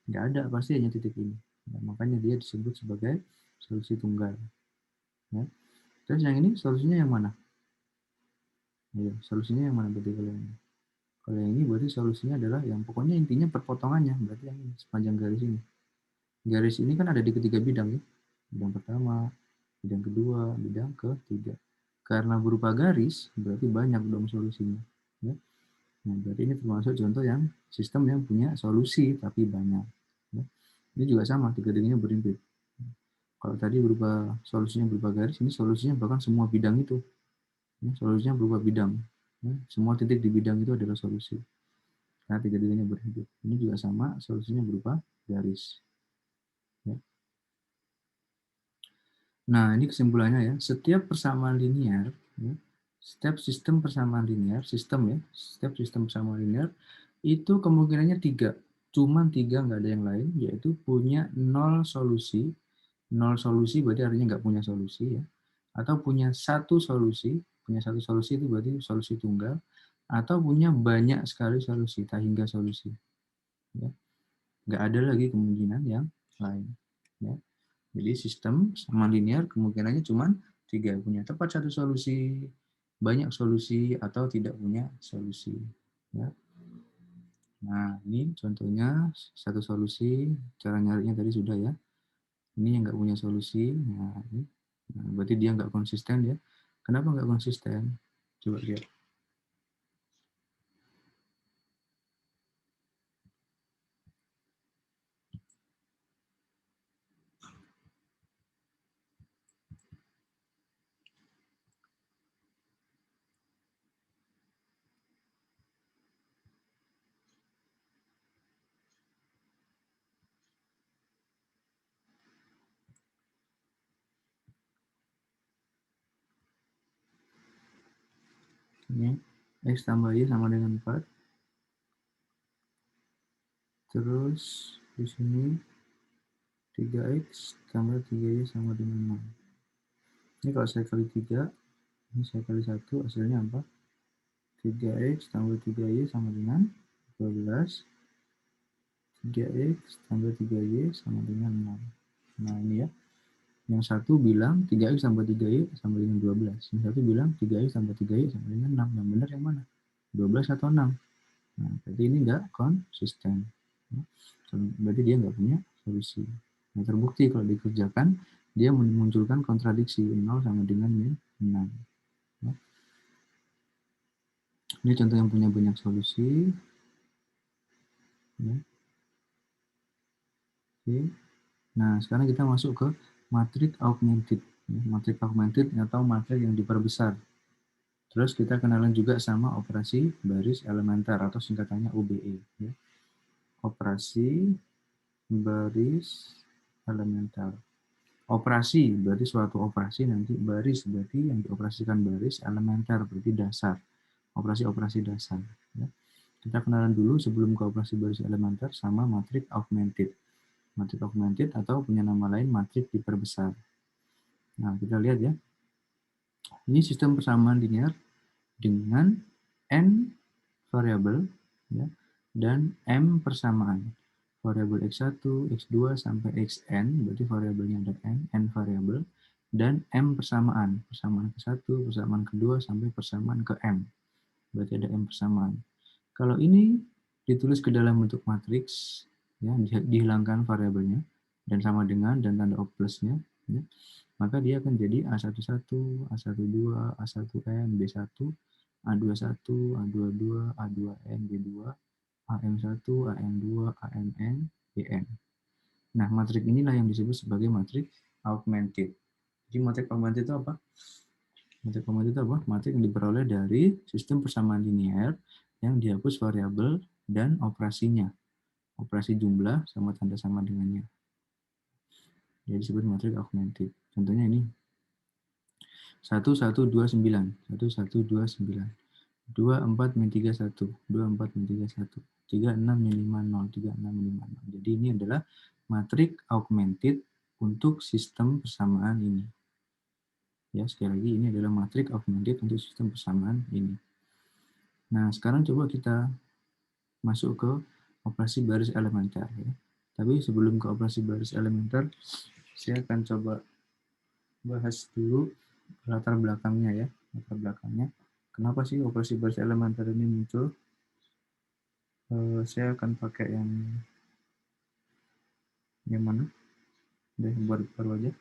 Nggak ada, pasti hanya titik ini. Nah, makanya dia disebut sebagai solusi tunggal. Ya. Terus yang ini solusinya yang mana? Ya, solusinya yang mana berarti kalau ini? Kalau yang ini berarti solusinya adalah yang pokoknya intinya perpotongannya, berarti yang ini, sepanjang garis ini. Garis ini kan ada di ketiga bidang ya. Bidang pertama, bidang kedua, bidang ketiga. Karena berupa garis, berarti banyak dong solusinya. Ya. Nah, berarti ini termasuk contoh yang sistem yang punya solusi tapi banyak. Ya. Ini juga sama, tiga-tiganya berimpit. Kalau tadi berupa solusinya berupa garis, ini solusinya bahkan semua bidang itu. Ya, solusinya berupa bidang. Ya, semua titik di bidang itu adalah solusi. Karena tiga-tiganya berimpit. Ini juga sama, solusinya berupa garis. Ya. Nah, ini kesimpulannya ya. Setiap persamaan linear, ya, setiap sistem persamaan linear, sistem ya, setiap sistem persamaan linear itu kemungkinannya tiga. Cuman tiga, nggak ada yang lain, yaitu punya nol solusi. Nol solusi berarti artinya nggak punya solusi ya. Atau punya satu solusi itu berarti solusi tunggal. Atau punya banyak sekali solusi, tak hingga solusi. Ya. Nggak ada lagi kemungkinan yang lain. Ya. Jadi sistem sama linear kemungkinannya cuma tiga, punya tepat satu solusi, banyak solusi, atau tidak punya solusi. Ya. Nah, ini contohnya satu solusi, cara nyarinya tadi sudah ya. Ini yang nggak punya solusi, nah, ini. Nah, berarti dia nggak konsisten ya. Kenapa nggak konsisten? Coba lihat. Ini X tambah Y sama dengan 4. Terus di sini 3X tambah 3Y sama dengan 6. Ini kalau saya kali 3, ini saya kali 1, hasilnya apa? 3X tambah 3Y sama dengan 12. 3X tambah 3Y sama dengan 6. Nah, ini ya. Yang satu bilang 3X tambah 3Y sama dengan 12. Yang satu bilang 3X tambah 3Y sama dengan 6. Yang benar yang mana? 12 atau 6? Nah, berarti ini enggak konsisten. Berarti dia enggak punya solusi. Nah, terbukti kalau dikerjakan, dia memunculkan kontradiksi 0 sama dengan 6. Ya. Ini contoh yang punya banyak solusi. Ya. Oke. Nah, sekarang kita masuk ke matriks augmented. Matriks augmented atau matriks yang diperbesar. Terus kita kenalan juga sama operasi baris elementer atau singkatannya OBE. Ya. Operasi baris elementer. Operasi berarti suatu operasi, nanti baris berarti yang dioperasikan baris, elementer berarti dasar. Operasi-operasi dasar. Ya. Kita kenalan dulu sebelum ke operasi baris elementer sama matriks augmented. Matriks augmented atau punya nama lain matriks diperbesar. Nah, kita lihat ya. Ini sistem persamaan linear dengan n variabel ya, dan m persamaan. Variabel x1, x2 sampai xn, berarti variabelnya ada n variabel, dan m persamaan. Persamaan ke-1, persamaan kedua sampai persamaan ke m. Berarti ada m persamaan. Kalau ini ditulis ke dalam bentuk matriks, ya, dihilangkan variabelnya dan sama dengan dan tanda O plusnya, ya. maka dia akan jadi A11, A12, A1N, B1, A21, A22, A2N, B2, AM1, AM2, AMN, BN. Nah, matrik inilah yang disebut sebagai matrik augmented. Jadi matrik augmented itu apa? Matrik augmented itu apa? Matrik yang diperoleh dari sistem persamaan linear yang dihapus variabel dan operasinya. Operasi jumlah sama tanda sama dengannya. Jadi disebut matrik augmented. Contohnya ini 1129, 1129. 24 min 31, 24 min 31, 36 min 50, 36 min 50. Jadi ini adalah matrik augmented untuk sistem persamaan ini. Ya, sekali lagi ini adalah matrik augmented untuk sistem persamaan ini. Nah, sekarang coba kita masuk ke operasi baris elementer. Ya. Tapi sebelum ke operasi baris elementer, saya akan coba bahas dulu latar belakangnya ya, latar belakangnya. Kenapa sih operasi baris elementer ini muncul? Saya akan pakai yang mana? Udah buat baru aja.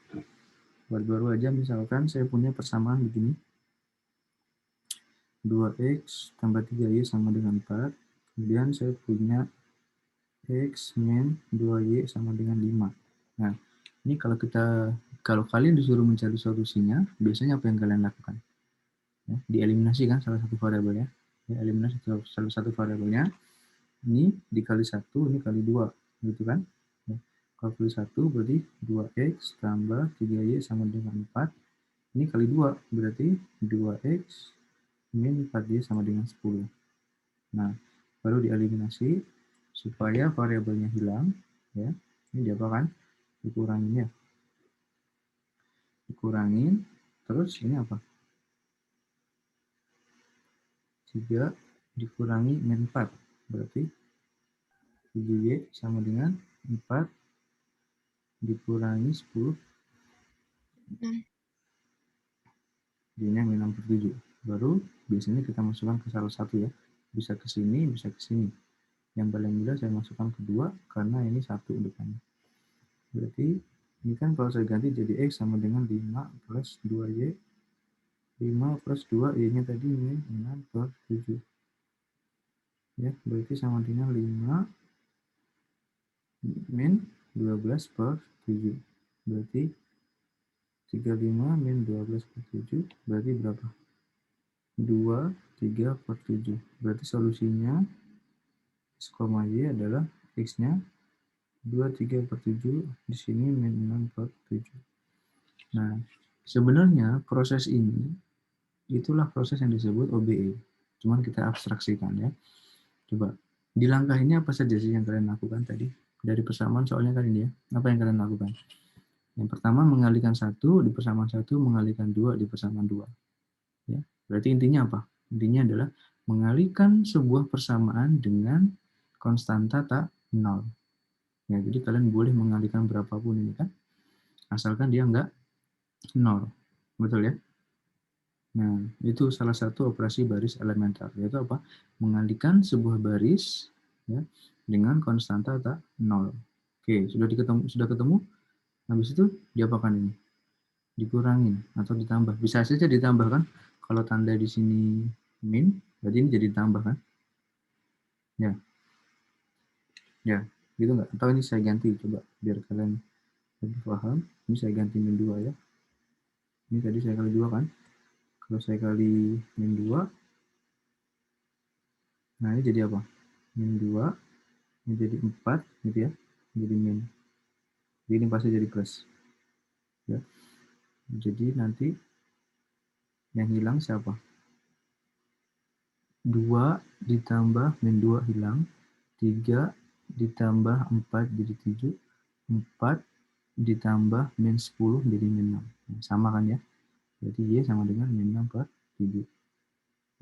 Buat baru aja, misalkan saya punya persamaan begini. 2x tambah 3y sama dengan 4. Kemudian saya punya x min 2y sama dengan 5. Nah, ini kalau kalian disuruh mencari solusinya, biasanya apa yang kalian lakukan? Ya, dieliminasi kan salah satu variabelnya. Ya, eliminasi salah satu variabelnya. Ini dikali 1, ini kali 2. Gitu kan? Ya. Kalau kali 1 berarti 2x tambah 3y sama dengan 4. Ini kali 2 berarti 2x min 4y sama dengan 10. Nah, baru dieliminasi supaya variabelnya hilang. Ya. Ini diapakan? Dikurangin ya. Dikurangin. Terus ini apa? 3 dikurangi min 4. Berarti 7y sama dengan 4 dikurangi 10. Jadinya min 6/7. Baru biasanya kita masukkan ke salah satu ya. Bisa ke sini, bisa ke sini. Yang paling mudah saya masukkan kedua karena ini 1 depannya. Berarti ini kan kalau saya ganti jadi x sama dengan 5 plus 2y. 5 plus 2, y-nya tadi min 6/7. Ya, berarti sama dengan 5 min 12/7. Berarti 35 min 12/7 berarti berapa? 2/3/7. Berarti solusinya x, y adalah x-nya 2/3/7, di sini min 6/7. Nah, sebenarnya proses ini itulah proses yang disebut OBE. Cuman kita abstraksikan ya. Coba di langkah ini apa saja sih yang kalian lakukan tadi? Dari persamaan soalnya kali ini ya. Apa yang kalian lakukan? Yang pertama mengalihkan 1 di persamaan 1, mengalihkan 2 di persamaan 2. Ya. Berarti intinya apa? Intinya adalah mengalihkan sebuah persamaan dengan konstanta tak 0. Ya, jadi kalian boleh mengalihkan berapapun ini kan, asalkan dia enggak 0. Betul ya? Nah, itu salah satu operasi baris elementer, yaitu apa? Mengalihkan sebuah baris ya, dengan konstanta tak 0. Oke, sudah ketemu? Habis itu diapakan ini? Dikurangin atau ditambah. Bisa saja ditambahkan. Kalau tanda di sini min, berarti ini jadi ditambah kan? Ya. Ya, gitu nggak? Atau ini saya ganti, coba biar kalian lebih paham. Ini saya ganti min 2 ya. Ini tadi saya kali 2 kan? Kalau saya kali min 2, nah ini jadi apa? Min 2, ini jadi 4, gitu ya. Jadi min. Jadi ini pasti jadi plus. Ya. Jadi nanti yang hilang siapa? 2 ditambah min 2 hilang. 3 ditambah 4 jadi 7. 4 ditambah min 10 jadi min 6. Sama kan ya? Berarti Y sama dengan min 6/7.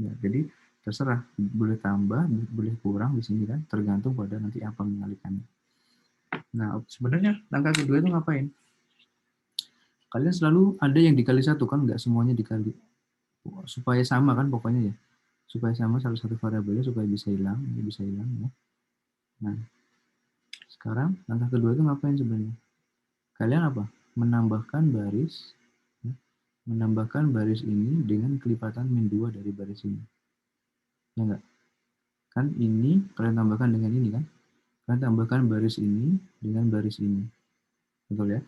Ya, jadi terserah, boleh tambah, boleh kurang di sini kan, tergantung pada nanti apa mengalihkannya. Nah, sebenarnya langkah kedua itu ngapain? Kalian selalu ada yang dikali 1 kan, nggak semuanya dikali. Supaya sama kan pokoknya ya. Supaya sama salah satu variabelnya supaya bisa hilang, ini bisa hilang ya. Nah, sekarang langkah kedua itu ngapain sebenarnya? Kalian apa? Menambahkan baris menambahkan baris ini dengan kelipatan min 2 dari baris ini. Ya enggak? Kan ini kalian tambahkan dengan ini kan? Kalian tambahkan baris ini dengan baris ini. Betul ya?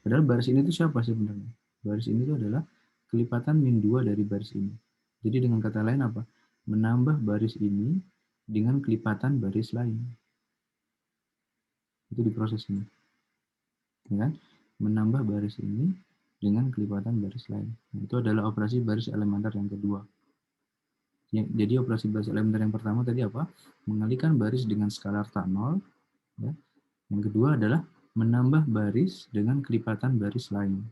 Padahal baris ini itu siapa sebenarnya? Baris ini itu adalah kelipatan min 2 dari baris ini. Jadi dengan kata lain apa? Menambah baris ini dengan kelipatan baris lain. Itu di proses ini. Ya kan? Menambah baris ini dengan kelipatan baris lain. Nah, itu adalah operasi baris elementer yang kedua. Jadi operasi baris elementer yang pertama tadi apa? Mengalihkan baris dengan skalar tak nol. Ya. Yang kedua adalah menambah baris dengan kelipatan baris lain.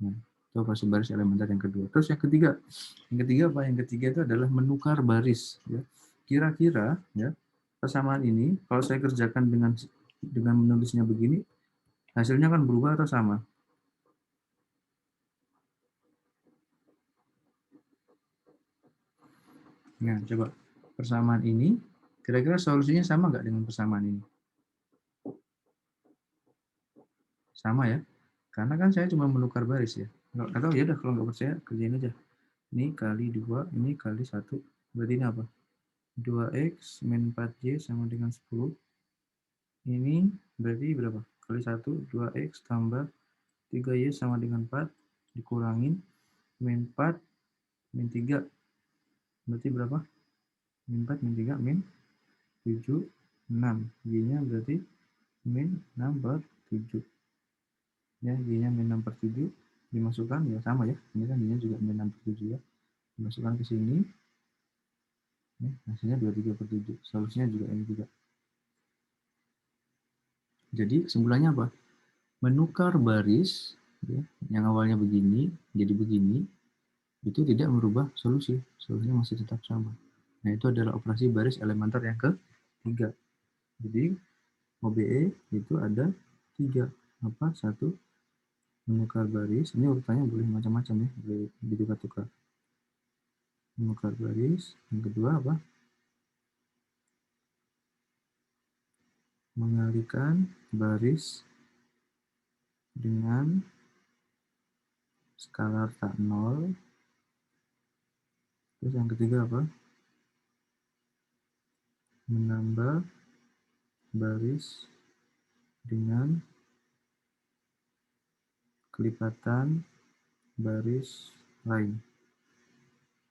Nah, itu operasi baris elementer yang kedua. Terus yang ketiga apa? Yang ketiga itu adalah menukar baris. Ya. Kira-kira ya persamaan ini kalau saya kerjakan dengan menulisnya begini, hasilnya kan berubah atau sama? Nah, coba persamaan ini, kira-kira solusinya sama nggak dengan persamaan ini? Sama ya, karena kan saya cuma menukar baris ya. Atau ya udah kalau nggak percaya kerjain aja. Ini kali 2, ini kali 1, berarti ini apa? 2x min 4y sama dengan 10. Ini berarti berapa? Kali 1, 2x tambah 3y sama dengan 4, dikurangin min 4, min 3. Berarti berapa? Min 4, min 3, min 7, 6. Y-nya berarti min 6 per 7. Ya, Y-nya min 6 per 7. Dimasukkan, ya sama ya. Ini kan Y-nya juga min 6 per 7 ya. Dimasukkan ke sini. Ya, hasilnya 23 per 7. Solusinya juga ini juga. Jadi kesimpulannya apa? Menukar baris ya, yang awalnya begini jadi begini, itu tidak merubah solusi. Solusinya masih tetap sama. Nah, itu adalah operasi baris elementer yang ketiga. Jadi OBE itu ada 3. Apa? 1, menukar baris. Ini urutannya boleh macam-macam ya, boleh ditukar-tukar. Menukar baris. Yang kedua apa? Mengalihkan baris dengan skalar tak nol. Terus yang ketiga apa? Menambah baris dengan kelipatan baris lain.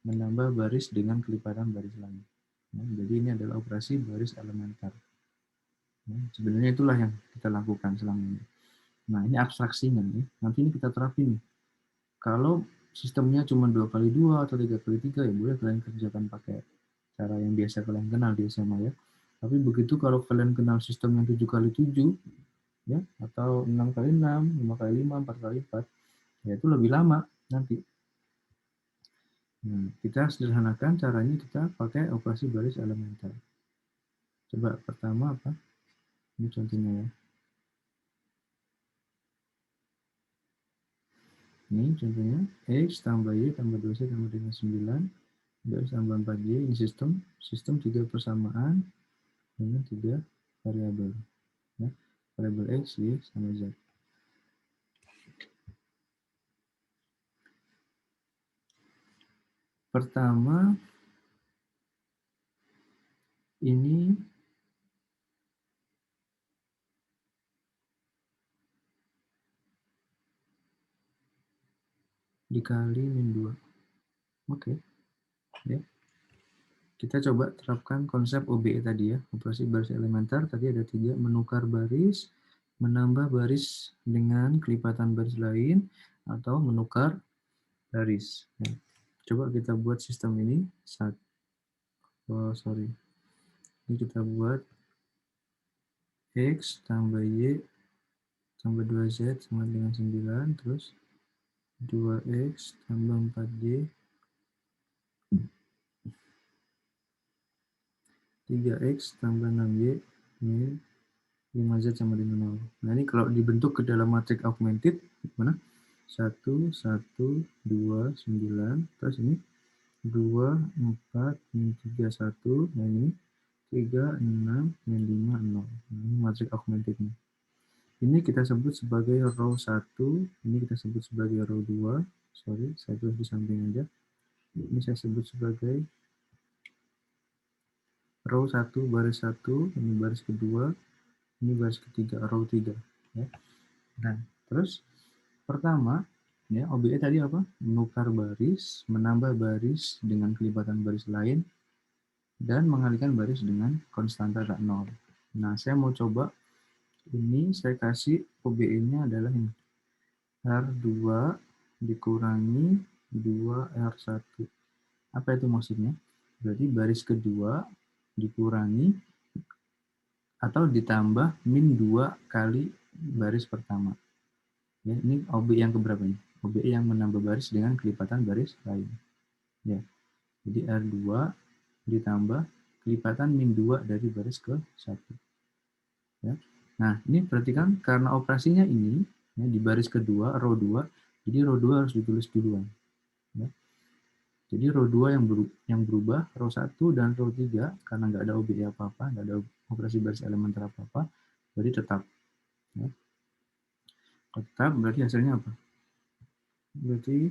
Menambah baris dengan kelipatan baris lain. Nah, jadi ini adalah operasi baris elementer. Nah, sebenarnya itulah yang kita lakukan selama ini. Nah, ini abstraksinya nih. Nanti ini kita terapin nih. Kalau sistemnya cuma 2x2 atau 3x3 ya boleh kalian kerjakan pakai cara yang biasa kalian kenal di SMA ya. Tapi begitu kalau kalian kenal sistem yang 7x7 ya atau 6x6, 5x5, 4x4 ya itu lebih lama nanti. Nah, kita sederhanakan caranya kita pakai operasi baris elementer. Coba pertama apa? Ini contohnya ya. Ini contohnya X tambah Y tambah 2Z tambah dengan 9. 2X tambah 4Y, ini sistem 3 persamaan dengan 3 variabel. Ya, variabel X, Y, sama Z. Pertama, ini dikali min 2. Oke. Ya. Kita coba terapkan konsep OBE tadi ya, operasi baris elementer. Tadi ada 3, menukar baris, menambah baris dengan kelipatan baris lain, atau menukar baris. Ya. Coba kita buat sistem ini. Ini kita buat X tambah Y tambah 2Z sama dengan 9, terus 2X tambah 4Y 3X tambah 6Y min 5Z sama dengan 0. Nah, ini kalau dibentuk ke dalam matriks augmented, mana? 1, 1, 2, 9, terus ini 2, 4, min 3, 1, nah ini 3, 6, min 5, 0. Nah, ini matriks augmented nih. Ini kita sebut sebagai row 1, ini kita sebut sebagai row 2. Sorry, saya tulis di samping aja. Ini saya sebut sebagai row 1, baris 1, ini baris kedua, ini baris ketiga, row 3. Ya. Nah, terus pertama, ya, OBE tadi apa? Menukar baris, menambah baris dengan kelipatan baris lain, dan mengalihkan baris dengan konstanta tak 0. Nah, saya mau coba, ini saya kasih OBE-nya adalah ini. R2 dikurangi 2R1. Apa itu maksudnya? Berarti baris kedua dikurangi atau ditambah min 2 kali baris pertama. Ya, ini OBE yang keberapa ini? OBE yang menambah baris dengan kelipatan baris lain. Ya. Jadi R2 ditambah kelipatan min 2 dari baris ke 1. Ya. Nah, ini perhatikan karena operasinya ini ya, di baris kedua, row 2, jadi row 2 harus ditulis duluan. Ya. Jadi row 2 yang berubah, row 1 dan row 3, karena nggak ada OBE apa-apa, nggak ada operasi baris elementer apa-apa, jadi tetap. Ya. Tetap berarti hasilnya apa? Berarti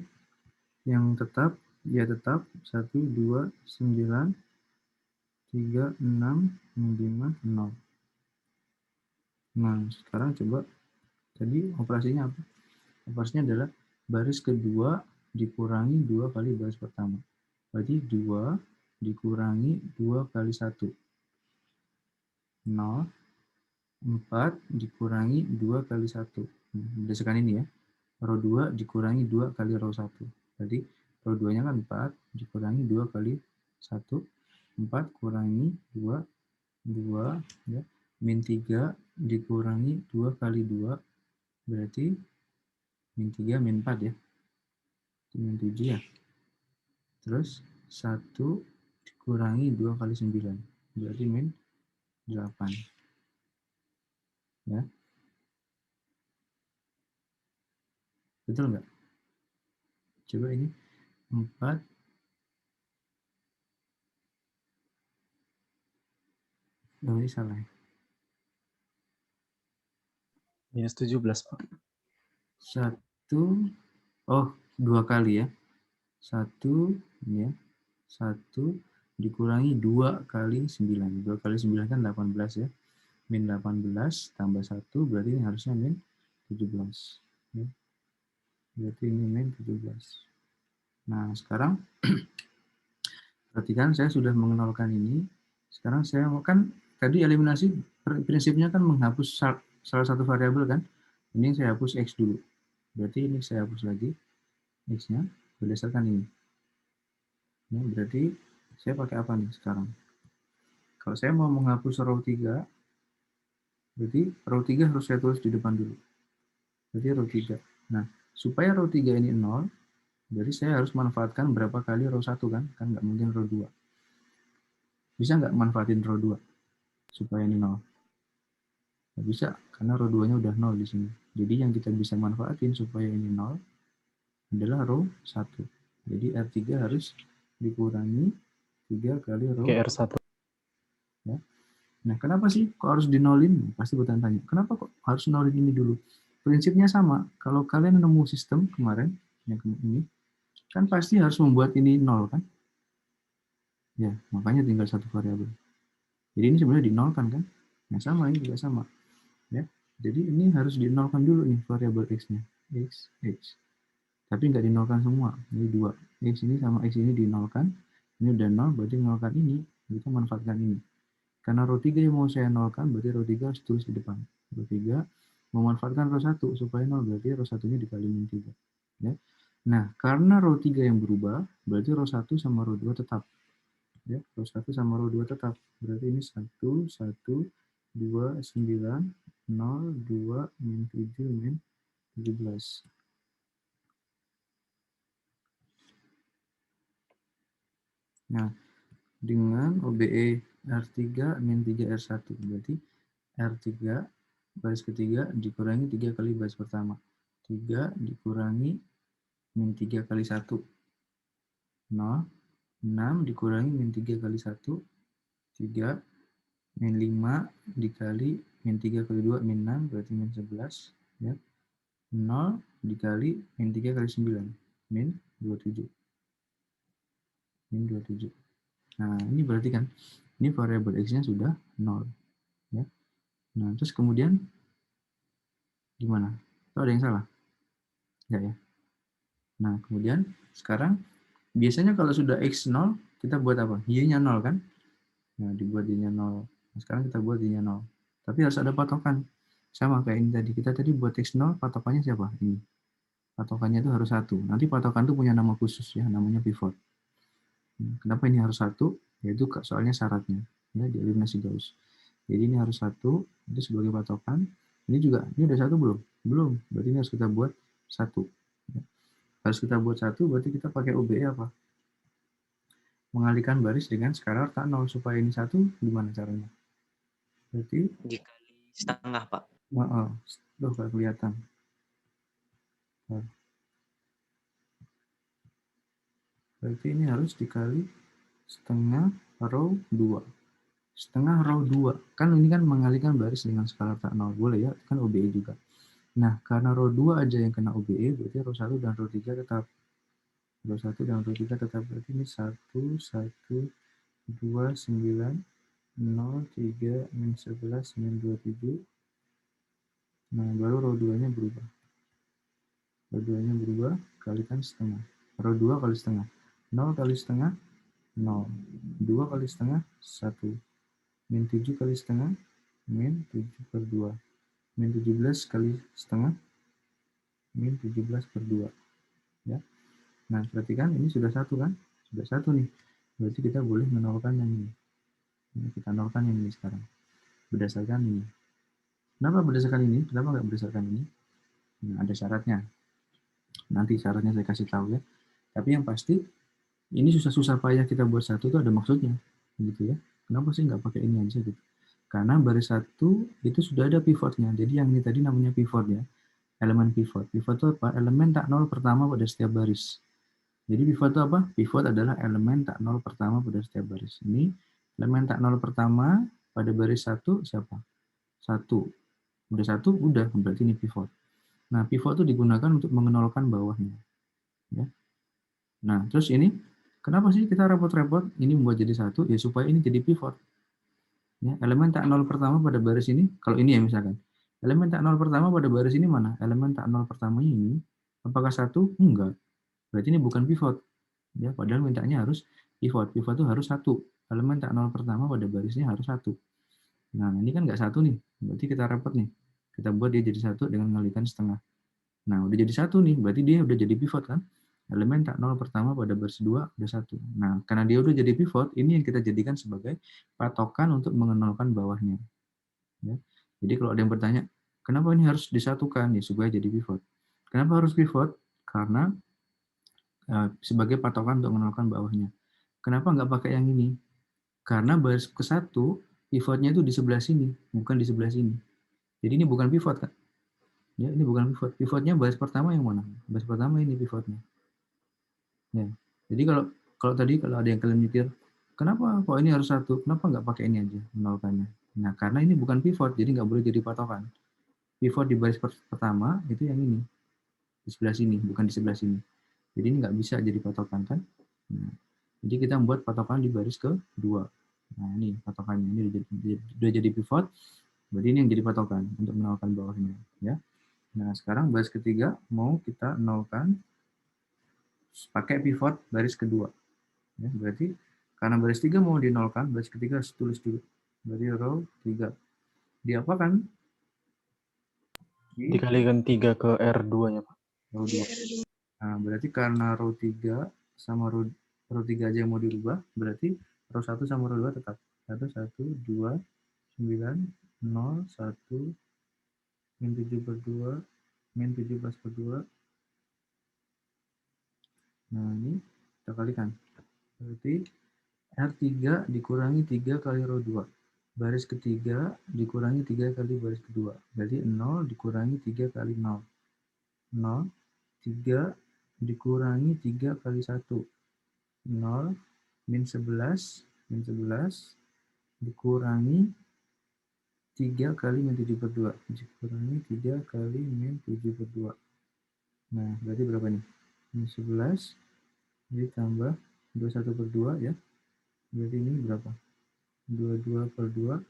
yang tetap, ya tetap 1, 2, 9, 3, 6, 5, 0. Nah, sekarang coba, tadi operasinya apa? Operasinya adalah baris kedua dikurangi 2 kali baris pertama. Berarti 2 dikurangi 2 kali 1. 0. 4 dikurangi 2 kali 1. Berdasarkan ini ya. Row 2 dikurangi 2 kali row 1. Jadi row 2-nya kan 4 dikurangi 2 kali 1. 4 kurangi 2, 2 ya. Min 3 dikurangi 2 kali 2 berarti min 3 min 4 ya. Min 7 ya. Terus 1 dikurangi 2 kali 9 berarti min 8. Ya. Betul nggak? Coba ini 4. Oh, ini salah ya. Minus 17, Pak. 1, oh 2 kali ya. 1 ya. 1 dikurangi 2 kali 9. 2 kali 9 kan 18 ya. Min 18 tambah 1 berarti ini harusnya min 17. Ya. Berarti ini min 17. Nah, sekarang perhatikan saya sudah mengenalkan ini. Sekarang saya mau kan tadi eliminasi prinsipnya kan menghapus salah satu variabel kan. Ini saya hapus X dulu. Berarti ini saya hapus lagi X-nya berdasarkan ini. Ya, berarti saya pakai apa nih sekarang? Kalau saya mau menghapus row 3, berarti row 3 harus saya tulis di depan dulu. Berarti row 3. Nah, supaya row 3 ini 0, berarti saya harus manfaatkan berapa kali row 1 kan? Kan nggak mungkin row 2. Bisa nggak manfaatin row 2 supaya ini 0? Nggak bisa, karena row 2-nya udah 0 di sini. Jadi yang kita bisa manfaatin supaya ini 0 adalah row 1. Jadi R3 harus dikurangi 3 kali row R1. ya. Nah, kenapa sih kok harus dinolin? Pasti bertanya-tanya, kenapa kok harus nolin ini dulu? Prinsipnya sama. Kalau kalian nemu sistem kemarin, yang ini, kan pasti harus membuat ini 0, kan? Ya, makanya tinggal satu variabel. Jadi ini sebenarnya dinolkan, kan? Nah, sama, ini juga sama. Ya, jadi ini harus dinolkan dulu nih variabel X-nya. X, X. Tapi nggak dinolkan semua. Ini 2. X ini sama X ini dinolkan. Ini udah 0, berarti nolkan ini. Kita manfaatkan ini. Karena row 3 yang mau saya nolkan, berarti row 3 harus tulis di depan. Row 3 memanfaatkan row 1 supaya 0, berarti row 1-nya dikali min 3. Ya. Nah, karena row 3 yang berubah, berarti row 1 sama row 2 tetap. Ya, row 1 sama row 2 tetap. Berarti ini 1, 1, 2, 9, 0, 2, min 7, min 17. Nah, dengan OBE R3 min 3 R1. Berarti R3 baris ketiga dikurangi 3 kali baris pertama. 3 dikurangi min 3 kali 1. 0. 6 dikurangi min 3 kali 1. 3 min 5 dikali min 3 kali 2, min 6, berarti min 11. Ya. 0 dikali min 3 kali 9, min 27. Min 27. Nah, ini berarti kan, ini variabel X-nya sudah 0. Ya. Nah, terus kemudian gimana? Atau ada yang salah? Enggak ya? Nah, kemudian sekarang biasanya kalau sudah X 0, kita buat apa? Y-nya 0 kan? Nah, dibuat Y-nya 0. Nah, sekarang kita buat Y-nya 0. Tapi harus ada patokan. Sama kayak ini tadi. Kita tadi buat X 0, patokannya siapa? Ini. Patokannya itu harus 1. Nanti patokan itu punya nama khusus ya, namanya pivot. Kenapa ini harus 1? Yaitu soalnya syaratnya. Ya, di eliminasi Gauss. Jadi ini harus 1, itu sebagai patokan. Ini juga, ini udah 1 belum? Belum. Berarti ini harus kita buat 1. Harus kita buat 1, berarti kita pakai OBE apa? Mengalihkan baris dengan skalar tak 0 supaya ini 1, gimana caranya? Berarti Dikali setengah, Pak. Loh, nggak kelihatan. Berarti ini harus dikali setengah row 2. Setengah row 2. Kan ini kan mengalihkan baris dengan skalar tak 0. Boleh ya, kan OBE juga. Nah, karena row 2 aja yang kena OBE, berarti row 1 dan row 3 tetap. Row 1 dan row 3 tetap. Berarti ini 1, 1, 2, 9, 0, 3, min 11, min 27. Nah, baru row 2-nya berubah. Row 2-nya berubah, kalikan setengah. Row 2 kali setengah. 0 kali setengah, 0. 2 kali setengah, 1. Min 7 kali setengah, min 7/2. Min 17 kali setengah, min 17/2. Ya. Nah, berarti kan ini sudah 1 kan? Sudah 1 nih. Berarti kita boleh menolkan yang ini. Kita nolkan yang ini sekarang. Berdasarkan ini. Kenapa berdasarkan ini? Kenapa nggak berdasarkan ini? Nah, ada syaratnya. Nanti syaratnya saya kasih tahu ya. Tapi yang pasti, ini susah-susah payah kita buat 1 itu ada maksudnya. Gitu ya. Kenapa sih nggak pakai ini aja gitu? Karena baris 1 itu sudah ada pivotnya. Jadi yang ini tadi namanya pivot ya. Elemen pivot. Pivot itu apa? Elemen tak 0 pertama pada setiap baris. Jadi pivot itu apa? Pivot adalah elemen tak 0 pertama pada setiap baris. Ini elemen tak 0 pertama pada baris 1 siapa? 1. Udah 1, udah. Berarti ini pivot. Nah, pivot itu digunakan untuk mengenolkan bawahnya. Ya. Nah, terus ini, kenapa sih kita repot-repot? Ini membuat jadi 1, ya supaya ini jadi pivot. Ya, elemen tak 0 pertama pada baris ini, kalau ini ya misalkan, elemen tak 0 pertama pada baris ini mana? Elemen tak 0 pertamanya ini, apakah 1? Enggak. Berarti ini bukan pivot. Ya, padahal mintanya harus pivot. Pivot itu harus 1. Elemen tak 0 pertama pada barisnya harus 1. Nah, ini kan nggak 1 nih. Berarti kita repot nih. Kita buat dia jadi 1 dengan mengalihkan setengah. Nah, udah jadi 1 nih. Berarti dia udah jadi pivot kan? Elemen tak 0 pertama pada baris 2 udah 1. Nah, karena dia udah jadi pivot, ini yang kita jadikan sebagai patokan untuk mengenolkan bawahnya. Ya. Jadi kalau ada yang bertanya, kenapa ini harus disatukan? Ya, supaya jadi pivot. Kenapa harus pivot? Karena sebagai patokan untuk mengenolkan bawahnya. Kenapa nggak pakai yang ini? Karena baris ke-1, pivotnya itu di sebelah sini, bukan di sebelah sini. Jadi ini bukan pivot, kan? Ya, ini bukan pivot. Pivotnya baris pertama yang mana? Baris pertama ini pivotnya. Ya. Jadi kalau tadi kalau ada yang kalian mikir, kenapa kok ini harus 1? Kenapa nggak pakai ini aja menolkannya? Nah, karena ini bukan pivot, jadi nggak boleh jadi patokan. Pivot di baris pertama itu yang ini, di sebelah sini, bukan di sebelah sini. Jadi ini nggak bisa jadi patokan kan? Nah, jadi kita membuat patokan di baris kedua. Nah, ini patokannya, ini udah jadi pivot, berarti ini yang jadi patokan untuk menolkan bawahnya. Ya. Nah, sekarang baris ketiga mau kita nolkan pakai pivot baris kedua. Ya, berarti karena baris 3 mau dinolkan, baris ketiga harus tulis dulu. Berarti row 3. Diapakan? Dikalikan 3 ke R2-nya, Pak. Row 2. Nah, berarti karena row 3 sama row 3 aja yang mau dirubah, berarti row 1 sama row 2 tetap. 1, 1, 2, 9, 0, 1, min 7/2, min 17/2. Nah, ini kita kalikan. Berarti R3 dikurangi 3 kali row 2. Baris ketiga dikurangi 3 kali baris kedua. Berarti 0 dikurangi 3 kali 0. 0. 3 dikurangi 3 kali 1. 0. Min 11. Min 11 dikurangi 3 kali min 7 per 2. Dikurangi 3 kali min 7 per 2. Nah, berarti berapa nih? Min 11 ditambah 21 per 2 ya. Berarti ini berapa? 22 per 2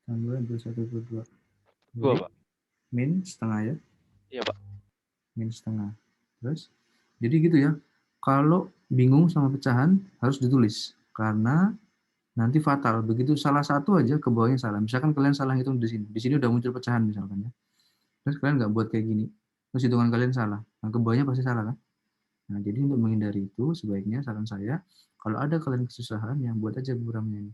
tambah 21 per 2. 2, Jadi Pak. min setengah ya. Iya, Pak. Min setengah. Terus, jadi gitu ya. Kalau bingung sama pecahan, harus ditulis. Karena nanti fatal. Begitu salah satu aja, ke bawahnya salah. Misalkan kalian salah hitung di sini. Di sini udah muncul pecahan misalkan ya. Terus kalian nggak buat kayak gini. Terus hitungan kalian salah. Nah, ke bawahnya pasti salah kan? Nah, jadi untuk menghindari itu, sebaiknya saran saya, kalau ada kalian kesusahan, yang buat aja buramnya ini.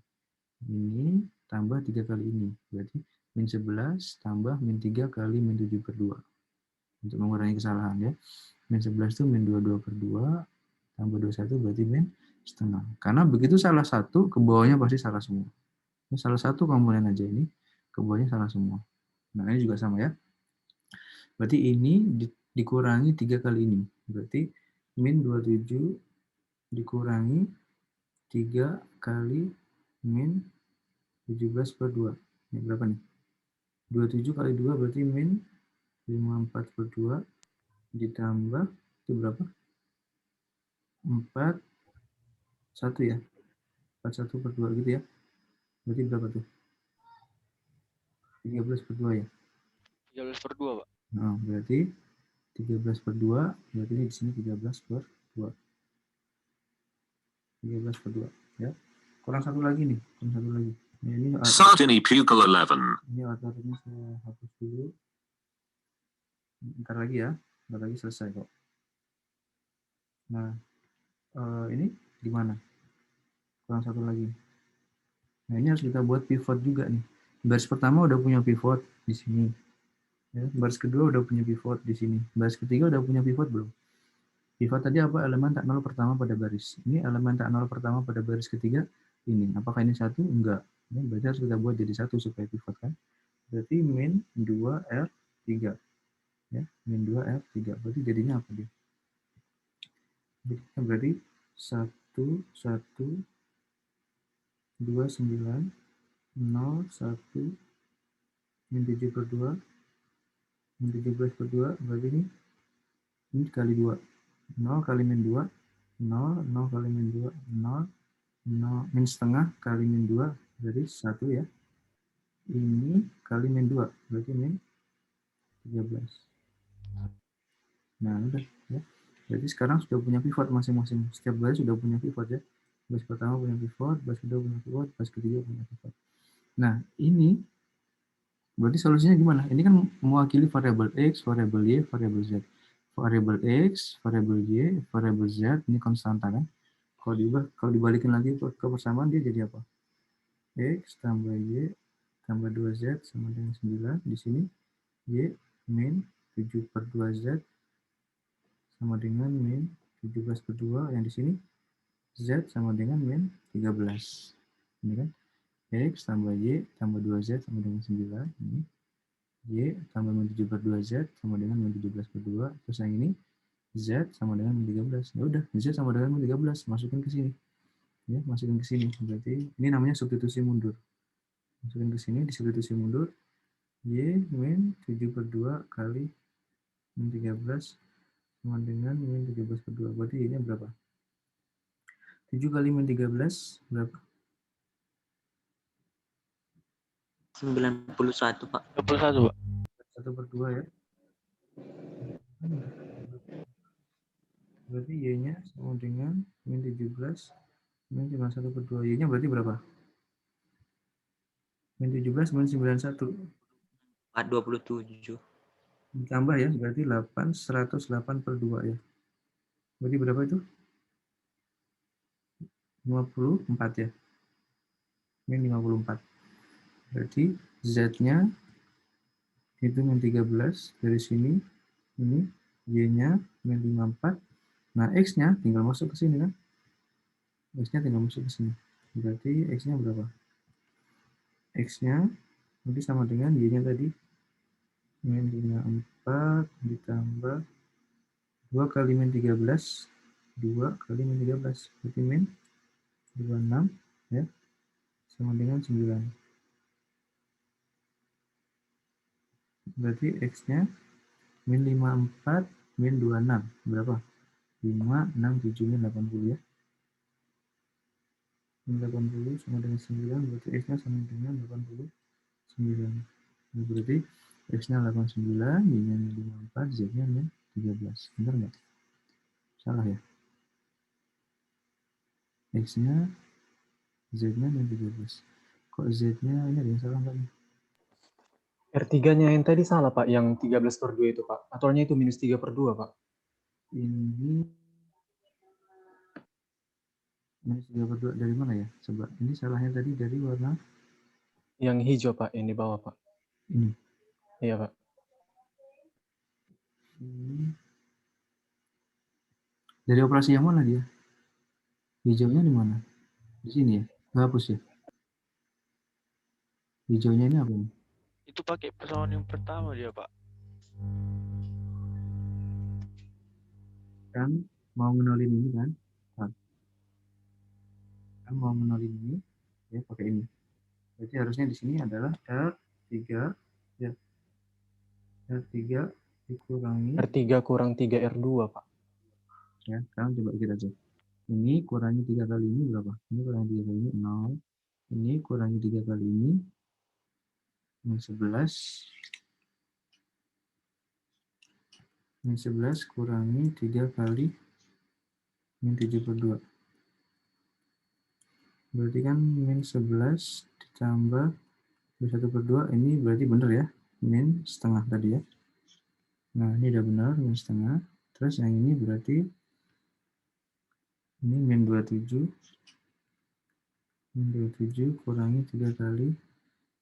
Ini tambah 3 kali ini. Berarti min 11 tambah min 3 kali min 7 per 2. Untuk mengurangi kesalahan ya. Min 11 itu min 22 per 2, tambah 21 berarti min setengah. Karena begitu salah satu, ke bawahnya pasti salah semua. Ini salah satu komponen aja ini, ke bawahnya salah semua. Nah, ini juga sama ya. Berarti ini dikurangi 3 kali ini. Berarti min 27 dikurangi 3 kali min 17 per 2. Ini berapa nih? 27 kali 2 berarti min 54 per 2 ditambah itu berapa? 4 1 ya. 41 per 2 gitu ya. Berarti berapa tuh? 13 per 2 ya. 13 per 2, Pak. Nah, berarti 13 per 2, berarti ini di sini 13 per 2. 13 per 2 ya. Kurang satu lagi nih, kurang satu lagi. Nah, ini Sardini Pupil 11. ini outputnya saya hapus dulu. Bentar lagi ya, bentar lagi selesai kok. Nah, ini gimana? Kurang satu lagi. Nah, ini harus kita buat pivot juga nih. Baris pertama udah punya pivot di sini. Ya, baris kedua udah punya pivot di sini. Baris ketiga udah punya pivot belum? Pivot tadi apa? Elemen tak nol pertama pada baris. Ini elemen tak nol pertama pada baris ketiga. Ini. Apakah ini satu? Enggak. Ini berarti harus kita buat jadi satu supaya pivot kan. Berarti min 2R3. Ya, min 2R3. Berarti jadinya apa dia? Berarti 1, 1, 2, 9, 0, 1, min 7 per 2, min 17 per 2, berarti ini kali 2. 0 kali min 2, 0, 0 kali min 2, 0, 0, min setengah kali min 2, berarti 1 ya. Ini kali min 2, berarti min 13. Nah, udah ya. Berarti sekarang sudah punya pivot masing-masing. Setiap baris sudah punya pivot ya. Baris pertama punya pivot, baris kedua punya pivot, baris ketiga punya pivot. Nah, ini berarti solusinya gimana? Ini kan mewakili variabel X, variabel Y, variabel Z. Variabel X, variabel Y, variabel Z, ini konstanta kan? Kalau dibalikin lagi ke persamaan, dia jadi apa? X tambah Y tambah 2Z sama dengan 9. Di sini Y min 7 per 2Z sama dengan min 17 per 2. Yang di sini Z sama dengan min 13. Ini kan? X tambah Y tambah 2Z sama dengan 9. Ini Y tambah min 7 per 2Z sama dengan min 17 per 2. Terus yang ini Z sama dengan min 13. Ya udah, Z sama dengan min 13. Masukin ke sini. Ya, masukin ke sini. Berarti ini namanya substitusi mundur. Masukin ke sini, disubstitusi mundur. Y min 7 per 2 kali min 13 sama dengan min 17 per 2. Berarti Y-nya berapa? 7 kali min 13 berapa? 91, Pak. 21, Pak. 1 per 2 ya. Berarti Y-nya sama dengan min 17 min 91 per 2. Y-nya berarti berapa? Min 17 min 91. 27. Ditambah ya, berarti 8, 108 per 2 ya. Berarti berapa itu? 54 ya. Min 54. Berarti Z-nya itu min 13 dari sini. Ini Y-nya min 54. Nah, X-nya tinggal masuk ke sini kan? X-nya tinggal masuk ke sini. Berarti X-nya berapa? X-nya nanti sama dengan Y-nya tadi. Min 54 ditambah 2 kali min 13. 2 kali min 13. Berarti min 26 ya. Sama dengan 9. Berarti X-nya min 54, min 26. Berapa? 5, 6, 7, min 80 ya. Min 80 sama dengan 9, berarti X-nya sama dengan 89. Nah, berarti X-nya 89, Y-nya min 54, Z-nya min 13. Benar nggak? Salah ya? X-nya, Z-nya min 13. Kok Z-nya ini ada yang salah nggak nih? R3-nya yang tadi salah, Pak. Yang 13/2 itu, Pak. Aturannya itu minus 3/2, Pak. Ini minus 3/2 dari mana ya? Coba. Ini salahnya tadi dari warna Yang hijau, Pak. Yang di bawah, Pak. ini. Iya, Pak. Ini. Dari operasi yang mana dia? Hijaunya di mana? Di sini ya? Hapus ya? Hijaunya ini apa nih? Itu pakai persamaan yang pertama dia, Pak. Kan mau ngenolin ini kan? Kan mau ngenolin ini, ya pakai ini. Berarti harusnya di sini adalah R3, ya. R3 dikurangi. R3 kurang 3R2, Pak. Ya, sekarang coba kita cek. Ini kurangi 3 kali ini berapa? Ini kurangi 3 kali ini 0. Ini kurangi 3 kali ini min 11. Min 11 kurangi 3 kali min 7/2. Berarti kan min 11 ditambah 1/2, ini berarti benar ya? Min setengah tadi ya. Nah, ini udah benar, min setengah. Terus yang ini berarti ini min 27. Min 27 kurangi 3 kali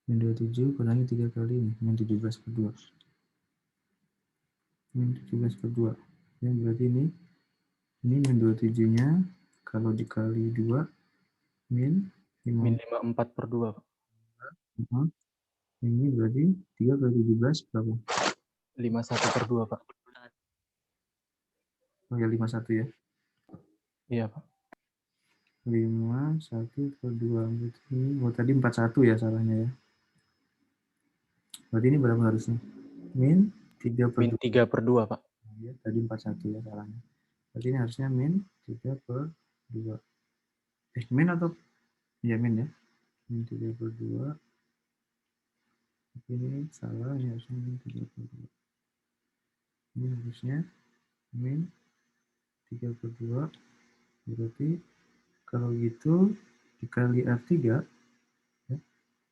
min 27 kurangi 3 kali ini, min 17/2. Min 17/2. Ya, berarti ini min 27-nya kalau dikali 2 min Min 54/2, Pak. Ini berarti 3 kali 17 berapa? 51/2, Pak. Oh ya, 51 ya. Iya, Pak. 51/2. Berarti ini, oh tadi 41 ya salahnya ya. Berarti ini berapa harusnya? Min 3/2. Min 3/2, Pak. Ya, tadi 41 ya salahnya. Berarti ini harusnya min 3/2. Min atau? Ya, min ya. Min 3/2. Ini salah, ini harusnya min 3/2. Ini harusnya min 3/2. Berarti kalau gitu dikali R3 ya,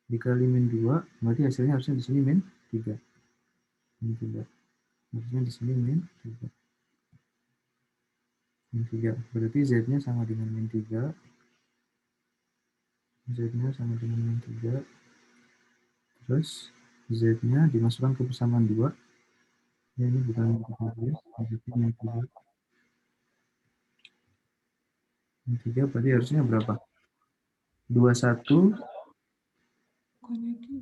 dikali min 2, berarti hasilnya harusnya di sini min 3. Min 3. Harusnya di sini min 3. Min 3. Berarti Z-nya sama dengan min 3. Z-nya sama dengan min 3. Terus Z-nya dimasukkan ke persamaan 2. Ya, ini bukan min 3, berarti min 3. Min 3 berarti harusnya berapa? 21.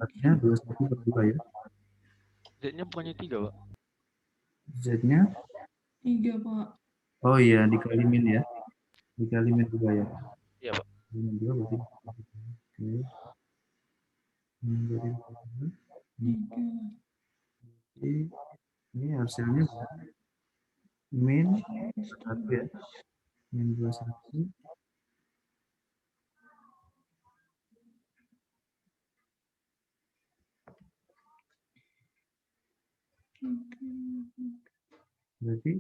Artinya 21/2 ya. Z-nya bukannya 3, Pak. Z-nya 3, Pak. oh iya, dikali min ya. Dikali min 2 ya. Iya, Pak. Min 2 berarti oke. Min 2 3. ini hasilnya min 1 ya. Min 21. Berarti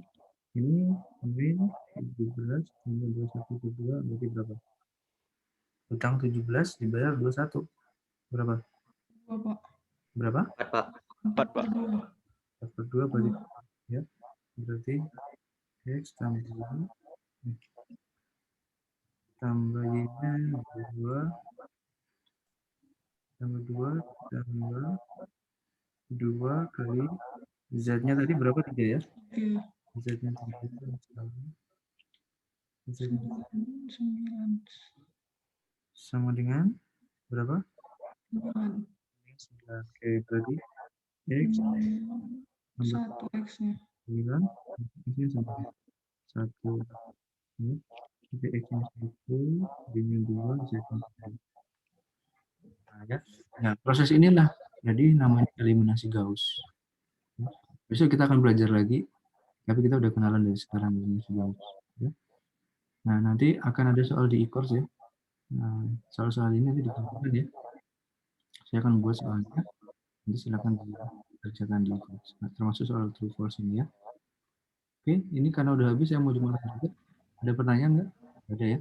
ini min 17 tambah 21/2 berarti berapa? Utang 17 dibayar 21. Berapa? 2, Pak. Berapa? 4, Pak. 4, Pak. 4/2 berarti ya. Berarti X tambah tambah Y-nya 2 tambah 2 tambah 2 kali Z-nya tadi berapa? 3 ya? 3. Z-nya 3 Z-nya 9. sama dengan berapa? 9. 9. Oke, berarti X tambah 1 X-nya. 9, X-nya sama 1. Jadi X-nya 1, Y-nya 2, Z-nya 3. Nah, ya. Nah, proses inilah jadi namanya eliminasi Gauss. Besok kita akan belajar lagi, tapi kita udah kenalan dari sekarang ini sudah. Ya. Nah, nanti akan ada soal di e-course ya. Nah, soal-soal ini nanti dikerjakan ya. Saya akan buat soalnya. Nanti silakan dikerjakan di e-course. Nah, termasuk soal true false ini ya. Oke, ini karena udah habis, saya mau jumpa juga. Ada pertanyaan nggak? Ada ya?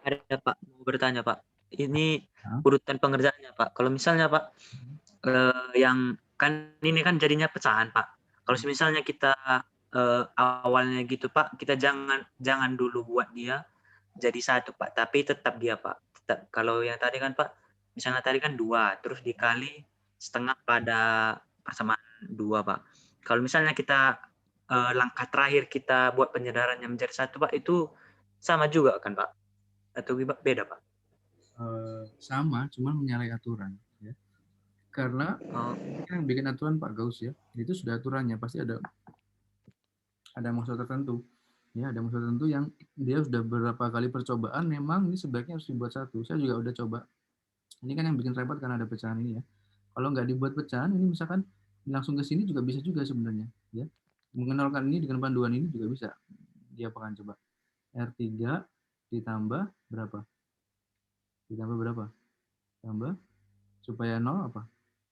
Ada Pak, mau bertanya Pak. Ini Nah. urutan pengerjaannya Pak. Kalau misalnya Pak, yang kan ini kan jadinya pecahan Pak. Kalau misalnya kita awalnya gitu Pak, kita jangan dulu buat dia jadi satu Pak, tapi tetap dia Pak. Tetap, kalau yang tadi kan Pak, misalnya tadi kan 2, terus dikali setengah pada persamaan 2 Pak. Kalau misalnya kita langkah terakhir kita buat penyederhanannya menjadi satu Pak, itu sama juga kan Pak? Atau beda Pak? Sama, cuman menyalahi aturan ya. Karena yang bikin aturan Pak Gaus ya, itu sudah aturannya pasti ada maksud tertentu. Ya, ada maksud tertentu yang dia sudah beberapa kali percobaan memang ini sebaiknya harus dibuat satu. Saya juga udah coba. Ini kan yang bikin repot karena ada pecahan ini ya. Kalau nggak dibuat pecahan ini misalkan langsung ke sini juga bisa juga sebenarnya ya. Mengenalkan ini dengan panduan ini juga bisa. Dia akan coba. R3 ditambah berapa? Ditambah berapa? Tambah supaya 0 apa?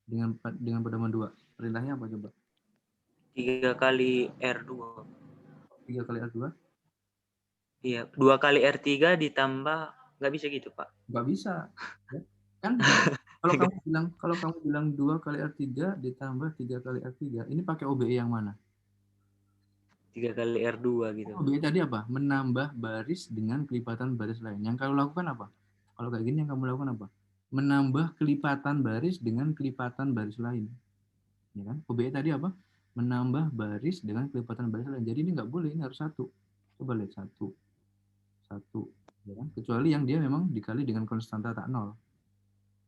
Dengan pedoman 2. Perintahnya apa coba? 3 kali R2. 3 kali R2? Iya, 2 kali R3 ditambah, nggak bisa gitu Pak? Nggak bisa. Ya. Kan kalau kamu bilang 2 kali R3 ditambah 3 kali R3, ini pakai OBE yang mana? 3 kali R2 gitu. OBE tadi apa? Menambah baris dengan kelipatan baris lain. Yang kamu lakukan apa? Kalau kayak gini yang kamu lakukan apa? Menambah kelipatan baris dengan kelipatan baris lain. Ya kan? OBE tadi apa? Menambah baris dengan kelipatan baris lain. Jadi ini nggak boleh, ini harus satu. Coba lihat satu. Ya kan? Kecuali yang dia memang dikali dengan konstanta tak nol.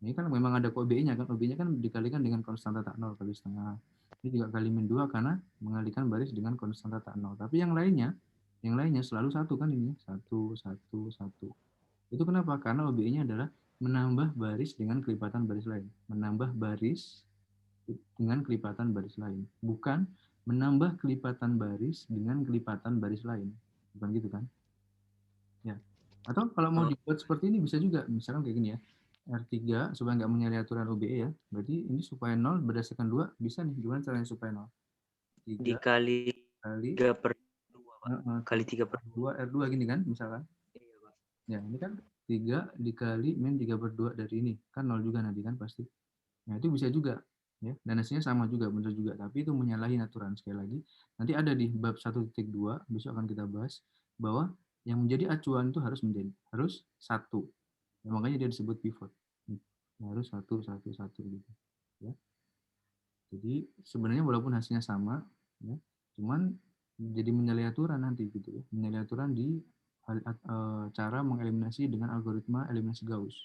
Ini kan memang ada OBE-nya kan, OBE-nya kan dikalikan dengan konstanta tak nol kali setengah. Ini juga kali min 2 karena mengalihkan baris dengan konstanta tak nol. Tapi yang lainnya selalu satu kan ini, satu. Itu kenapa? Karena OBE-nya adalah menambah baris dengan kelipatan baris lain. Menambah baris dengan kelipatan baris lain. Bukan menambah kelipatan baris dengan kelipatan baris lain. Bukan gitu kan? Ya. Atau kalau mau dibuat seperti ini bisa juga. Misalkan kayak gini ya. R3 supaya nggak menyalahi aturan OBE ya. Berarti ini supaya 0 berdasarkan 2 bisa nih. Gimana caranya supaya 0? 3 dikali 3 per 2 Pak. Kali 3 per 2 R2 gini kan misalkan. Iya Pak. Ya ini kan 3 dikali min 3 per 2 dari ini. Kan 0 juga nanti kan pasti. Nah itu bisa juga. Ya, dan hasilnya sama juga, benar juga. Tapi itu menyalahi aturan sekali lagi. Nanti ada di bab 1.2, besok akan kita bahas, bahwa yang menjadi acuan itu harus satu. Ya, makanya dia disebut pivot. Harus satu gitu. Ya. Jadi sebenarnya walaupun hasilnya sama, ya, cuman jadi menyalahi aturan nanti gitu ya. Menyalahi aturan di cara mengeliminasi dengan algoritma eliminasi Gauss.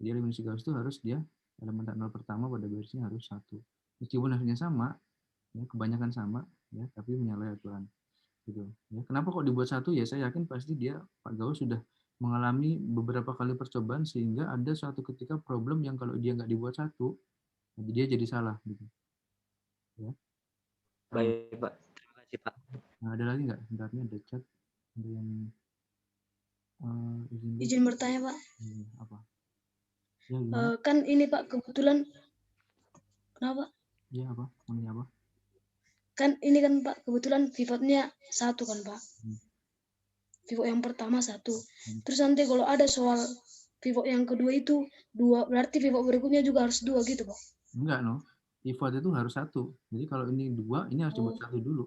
Jadi eliminasi Gauss itu harus dia elemen tak nol pertama pada barisnya harus satu. Meskipun hasilnya sama, ya, kebanyakan sama, ya, tapi menyalahi aturan. Gitu. Ya, kenapa kok dibuat satu? Ya saya yakin pasti dia Pak Gauss sudah mengalami beberapa kali percobaan sehingga ada suatu ketika problem yang kalau dia nggak dibuat satu, dia jadi salah. Gitu. Ya. Baik Pak, terima kasih Pak. Nah, ada lagi nggak? Sebenarnya ada chat, ada yang izin bertanya Pak. Apa? Ya, kan ini Pak kebetulan kenapa? Ya apa? Ini apa? Kan ini kan Pak kebetulan pivotnya satu kan Pak. Pivot yang pertama satu. Terus nanti kalau ada soal pivot yang kedua itu 2, berarti pivot berikutnya juga harus 2 gitu Pak? Enggak, no. Pivot itu harus satu. Jadi kalau ini 2, ini harus dibuat satu dulu.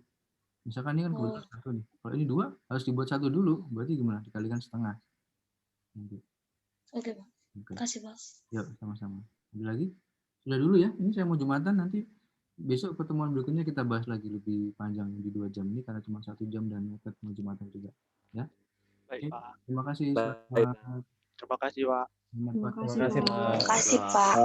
Misalkan ini kan kebetulan satu nih. Kalau ini 2, harus dibuat satu dulu. Berarti gimana? Dikalikan setengah. Oke Pak. Terima kasih Pak. Yuk, sama-sama. Ada lagi? Sudah dulu ya. Ini saya mau Jumatan, nanti besok pertemuan berikutnya kita bahas lagi lebih panjang di 2 jam ini karena cuma 1 jam dan mau Jumatan juga. Ya. Baik, oke. Pak. Terima kasih. Terima kasih, Pak. Terima kasih, Pak. Terima kasih Pak.